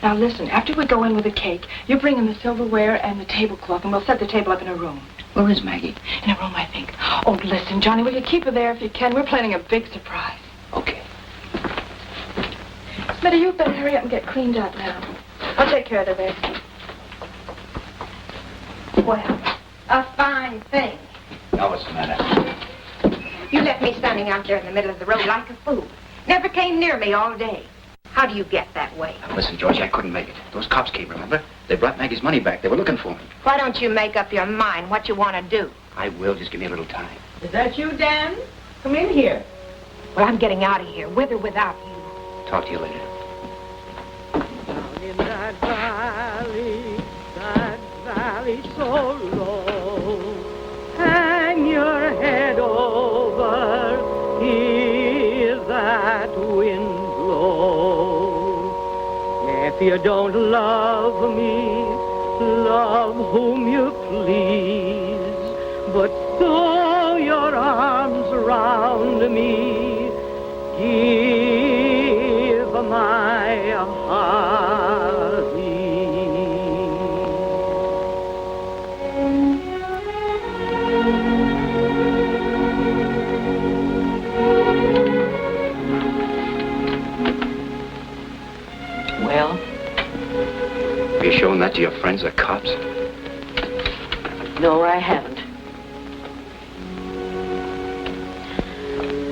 Now, listen, after we go in with the cake, you bring in the silverware and the tablecloth, and we'll set the table up in a room. Where is Maggie? In a room, I think. Oh, listen, Johnny, will you keep her there if you can? We're planning a big surprise. Okay. Smitty, you better hurry up and get cleaned up now. I'll take care of the rest. Well, a fine thing. Now what's the matter? You left me standing out there in the middle of the road like a fool. Never came near me all day. How do you get that way? Now, listen, Georgie, I couldn't make it. Those cops came, remember? They brought Maggie's money back. They were looking for me. Why don't you make up your mind what you want to do? I will. Just give me a little time. Is that you, Dan? Come in here. Well, I'm getting out of here, with or without you. Talk to you later. Down in that valley so low, hang your head over, hear that wind blow. If you don't love me, love whom you please, but throw your arms around me, give my heart Well? Have you shown that to your friends, the cops? No, I haven't.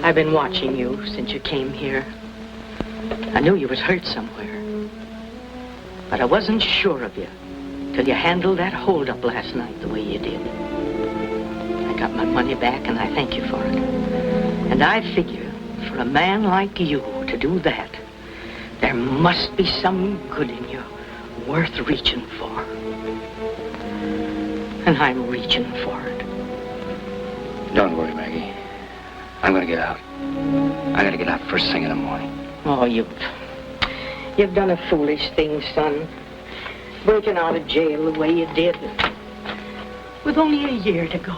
I've been watching you since you came here. I knew you was hurt somewhere. But I wasn't sure of you till you handled that holdup last night the way you did. I got my money back and I thank you for it. And I figure for a man like you to do that, there must be some good in you worth reaching for. And I'm reaching for it. Don't worry, Maggie. I'm gonna get out. I gotta get out first thing in the morning. Oh, you've done a foolish thing, son. Breaking out of jail the way you did. With only a year to go.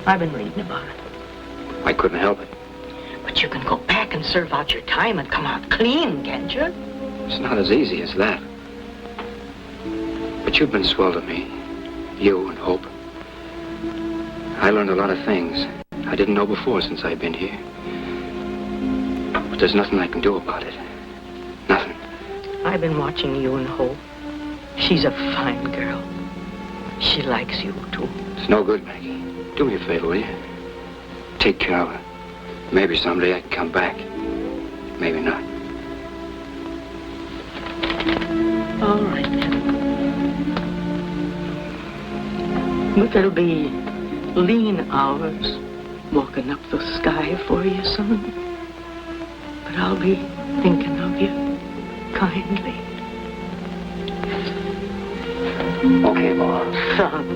I've been reading about it. I couldn't help it. But you can go back and serve out your time and come out clean, can't you? It's not as easy as that. But you've been swell to me. You and Hope. I learned a lot of things I didn't know before since I've been here. But there's nothing I can do about it. Nothing. I've been watching you and Hope. She's a fine girl. She likes you, too. It's no good, Maggie. Do me a favor, will you? Take care of her. Maybe someday I can come back. Maybe not. All right, then. But there'll be lean hours walking up the sky for you, son. But I'll be thinking of you kindly. Okay, Mom. Son.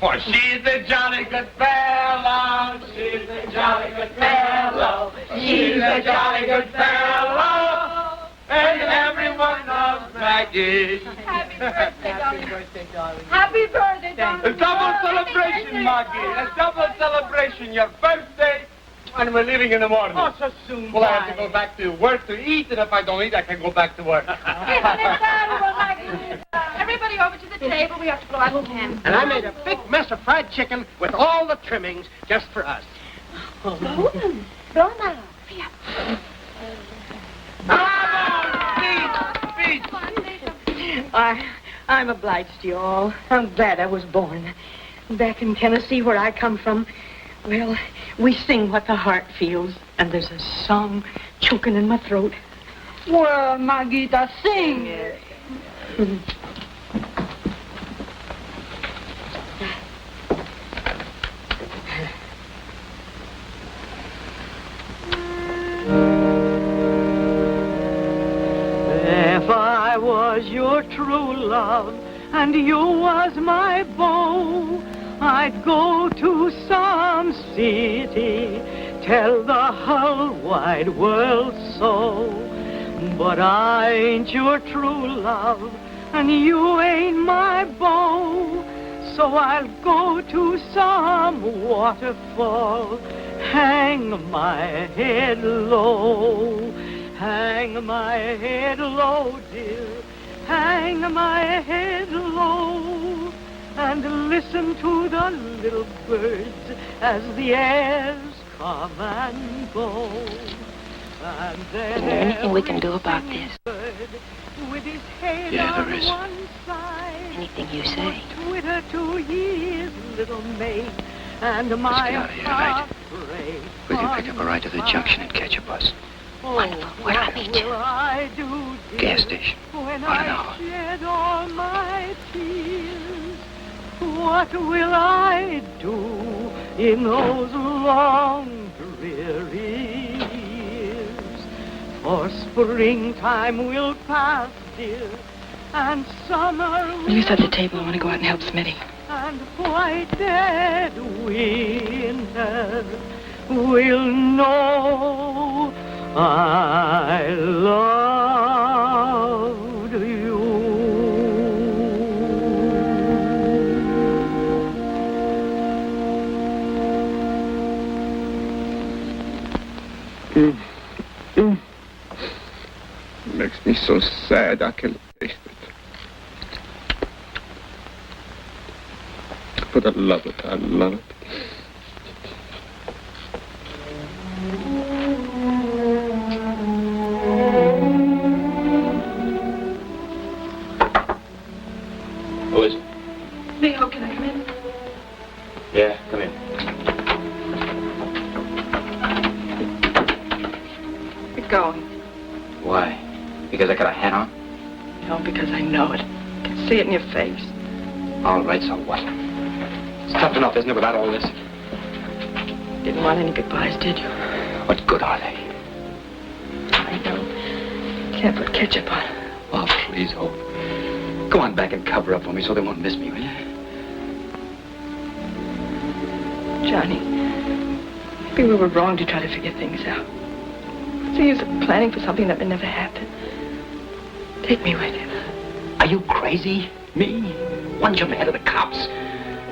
For she's a jolly good fellow. She's a jolly good fellow. She's a jolly good fellow. And everyone loves Maggie. Happy birthday, darling. Happy birthday, darling. Happy birthday, darling. A double celebration, Maggie. A double celebration. Your birthday. And we're leaving in the morning. Oh, so soon. Well, I have to go back to work to eat, and if I don't eat, I can go back to work. Isn't it terrible, Maggie? Everybody over to the table. We have to blow out the candles. And I made a big mess of fried chicken with all the trimmings just for us. Blow them out. I'm obliged to you all. I'm glad I was born. Back in Tennessee, where I come from, well, we sing what the heart feels, and there's a song choking in my throat. Well, Maguita, sing it. If I was your true love and you was my beau, I'd go to some city, tell the whole wide world so. But I ain't your true love and you ain't my beau, so I'll go to some waterfall, hang my head low. Hang my head low, dear, hang my head low, and listen to the little birds as the airs come and go. And then Is there anything we can do about this? Yeah, there is. Anything you say. Twitter to his little mate, and Let's my get out of here tonight. heart We can pick up a ride to the junction and catch a bus. Wonderful. Where'll I meet you? Gas station. When On an I hour. shed all my tears, what will I do in those long, dreary years? For springtime will pass, dear, and summer Will you set the table? I want to go out and help Smitty. and white dead winter will know I loved you. Makes me so sad I can taste it. But I love it. I love it. Who is it? Leo, can I come in? Yeah, come in. You're going. Why? Because I got a hat on? No, because I know it. I can see it in your face. All right, so what? It's tough enough, isn't it, without all this? Didn't want any goodbyes, did you? What good are they? I know. Can't put ketchup on. Oh, please, Hope. Go on back and cover up for me so they won't miss me, will you? Johnny, maybe we were wrong to try to figure things out. What's the use of planning for something that may never happen? Take me with you. Are you crazy? Me? One jump ahead of the cops.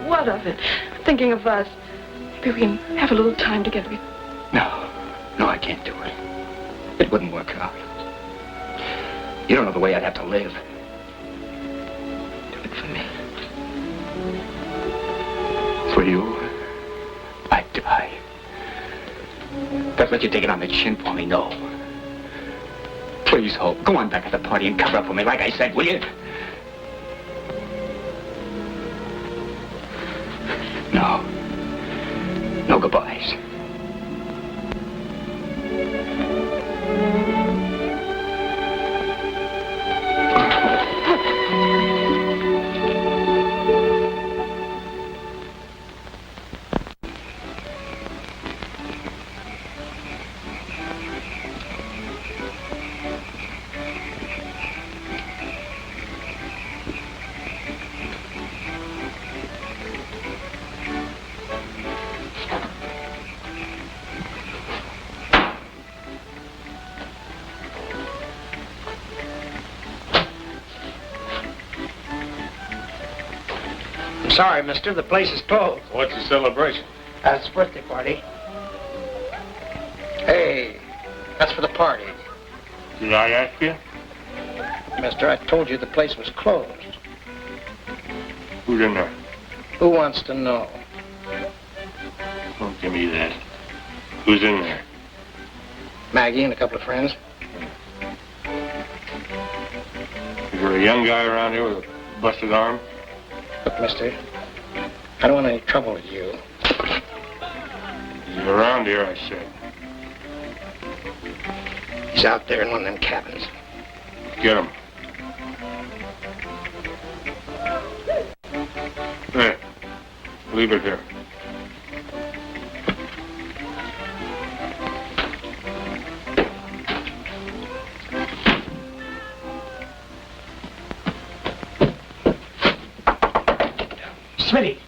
What of it? Thinking of us. Maybe we can have a little time together. No, I can't do it. It wouldn't work out. You don't know the way I'd have to live. Do it for me. For you, I'd die. But let you take it on the chin for me, no. Please, Hope, go on back to the party and cover up for me, like I said, will you? No. No goodbyes. Sorry, mister. The place is closed. What's the celebration? It's a birthday party. Hey, that's for the party. Did I ask you? Mister, I told you the place was closed. Who's in there? Who wants to know? Don't give me that. Who's in there? Maggie and a couple of friends. Is there a young guy around here with a busted arm? Look, mister, I don't want any trouble with you. He's around here, I said. He's out there in one of them cabins. Get him. There. Leave it here. Smitty!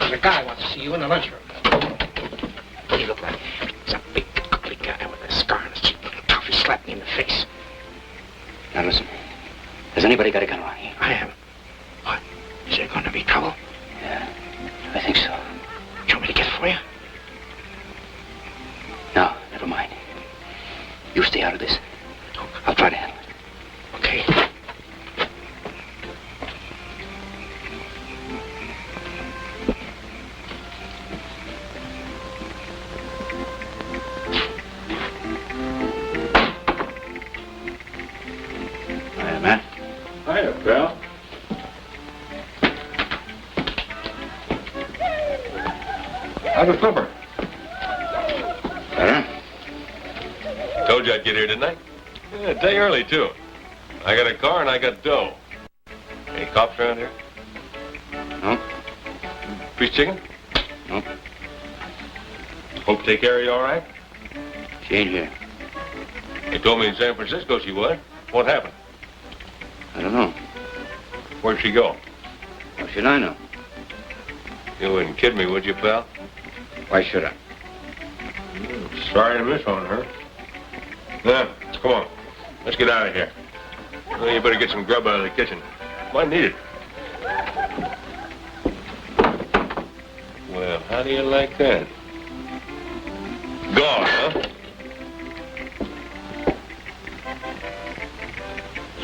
There's a guy wants to see you in the lunchroom. What do you look like? He's a big, ugly guy with a scar on his cheek. Tough, he slapped me in the face. Now listen, has anybody got a gun around here? I am. What? Is there going to be trouble? Yeah, I think so. You want me to get it for you? No, never mind. You stay out of this. I'll try to handle it. Okay. Hiya, Matt. Hiya, pal. How's the supper? Better? Told you I'd get here, didn't I? Yeah, a day early, too. I got a car and I got dough. Any cops around here? No. Piece chicken? No. Hope take care of you all right? She ain't here. They told me in San Francisco she was. What happened? I don't know. Where'd she go? How should I know? You wouldn't kid me, would you, pal? Why should I? Sorry to miss on her. Now, come on. Let's get out of here. Well, you better get some grub out of the kitchen. Might need it. Well, how do you like that? Gone, huh?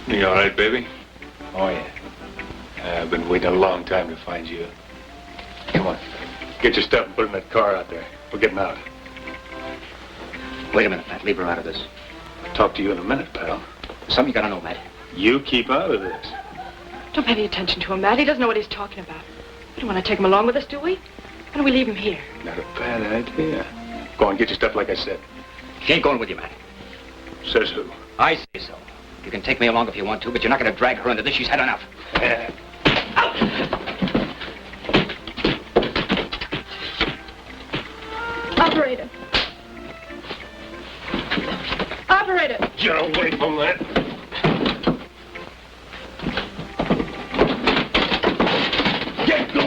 You all right, baby? Oh, yeah. I've been waiting a long time to find you. Come on. Get your stuff and put it in that car out there. We're getting out. Wait a minute, Matt. Leave her out of this. I'll talk to you in a minute, pal. Something you gotta know, Matt. You keep out of this. Don't pay any attention to him, Matt. He doesn't know what he's talking about. We don't want to take him along with us, do we? Why don't we leave him here? Not a bad idea. Go on, get your stuff like I said. She ain't going with you, Matt. Says who? I say so. You can take me along if you want to, but you're not gonna drag her into this. She's had enough. Operator. Operator. Get away from that. Get go.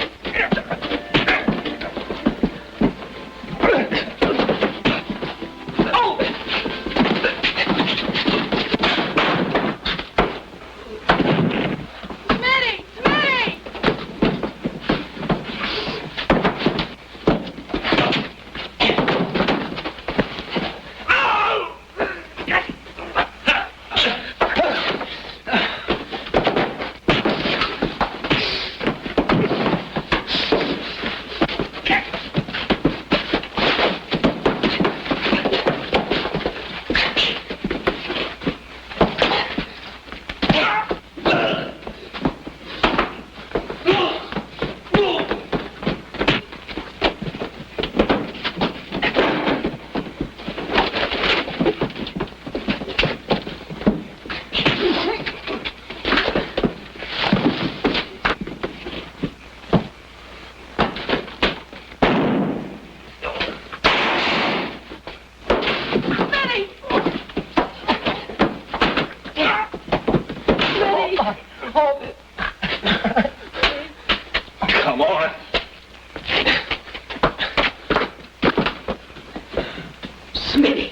Come on. Smitty.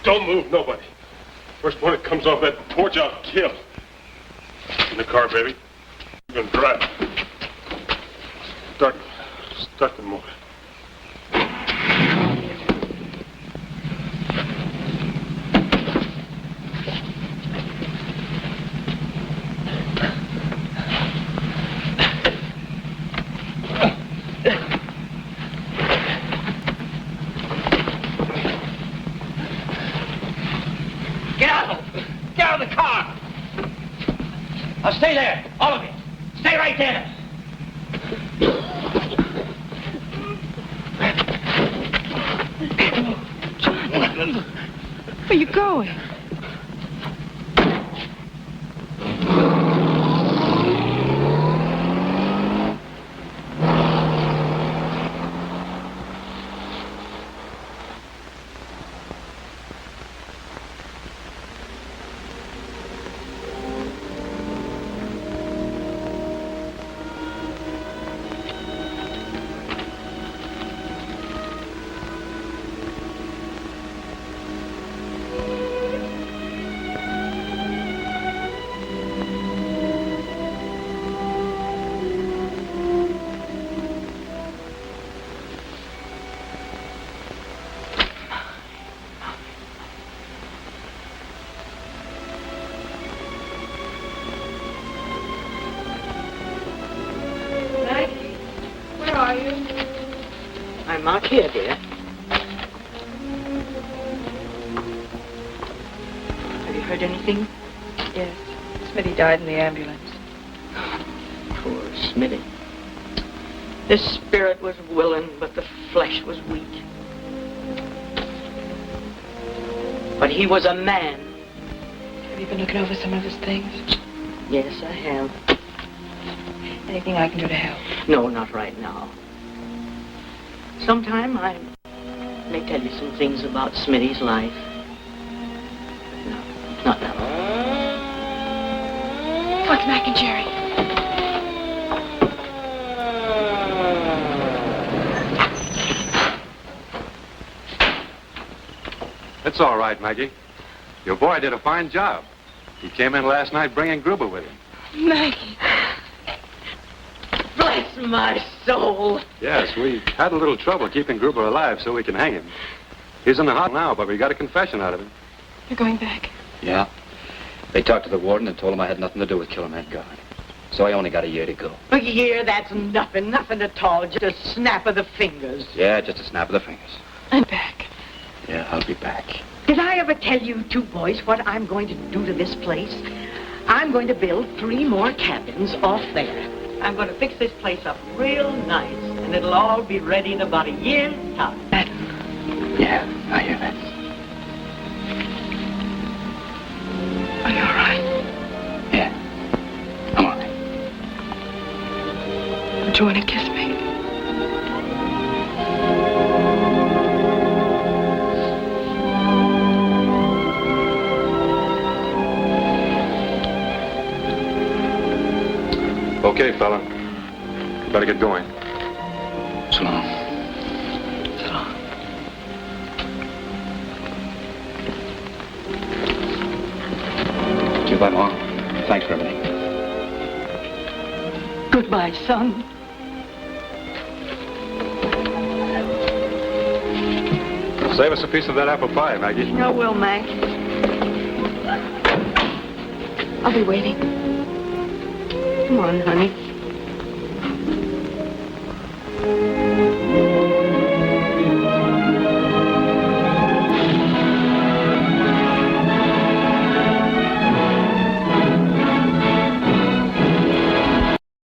Don't move, nobody. First one that comes off that porch, I'll kill. In the car, baby. You're gonna drive. Start the motor. Get out! Get out of the car! Now stay there, all of you. Stay right there. Where are you going? I'm out here, dear. Have you heard anything? Yes. Smitty died in the ambulance. Poor Smitty. The spirit was willing, but the flesh was weak. But he was a man. Have you been looking over some of his things? Yes, I have. Anything I can do to help? No, not right now. Sometime I may tell you some things about Smitty's life. No, not now. What's Mac and Jerry? It's all right, Maggie. Your boy did a fine job. He came in last night bringing Gruber with him. Maggie. Bless my soul. Yes, we had a little trouble keeping Gruber alive so we can hang him. He's in the hospital now, but we got a confession out of him. You're going back? Yeah. They talked to the warden and told him I had nothing to do with killing that guard. So I only got a year to go. A year, that's nothing at all. Just a snap of the fingers. Yeah, just a snap of the fingers. I'm back. Yeah, I'll be back. Did I ever tell you two boys what I'm going to do to this place? I'm going to build 3 more cabins off there. I'm going to fix this place up real nice, and it'll all be ready in about a year's time. Yeah, I hear that. Are you all right? Yeah, I'm all right. Don't you want to kiss me? Okay, fella. Better get going. So long. So long. Goodbye, Mom. Thanks for everything. Goodbye, son. Save us a piece of that apple pie, Maggie. I will, Mac. I'll be waiting. Come on, honey.